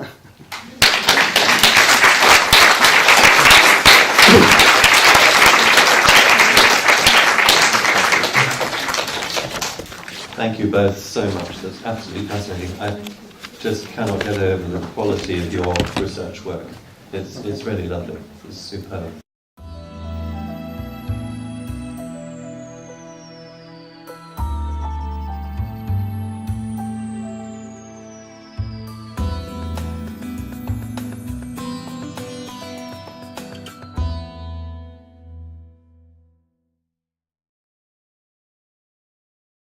Thank you both so much. That's absolutely fascinating. I just cannot get over the quality of your research work. It's really lovely. It's superb.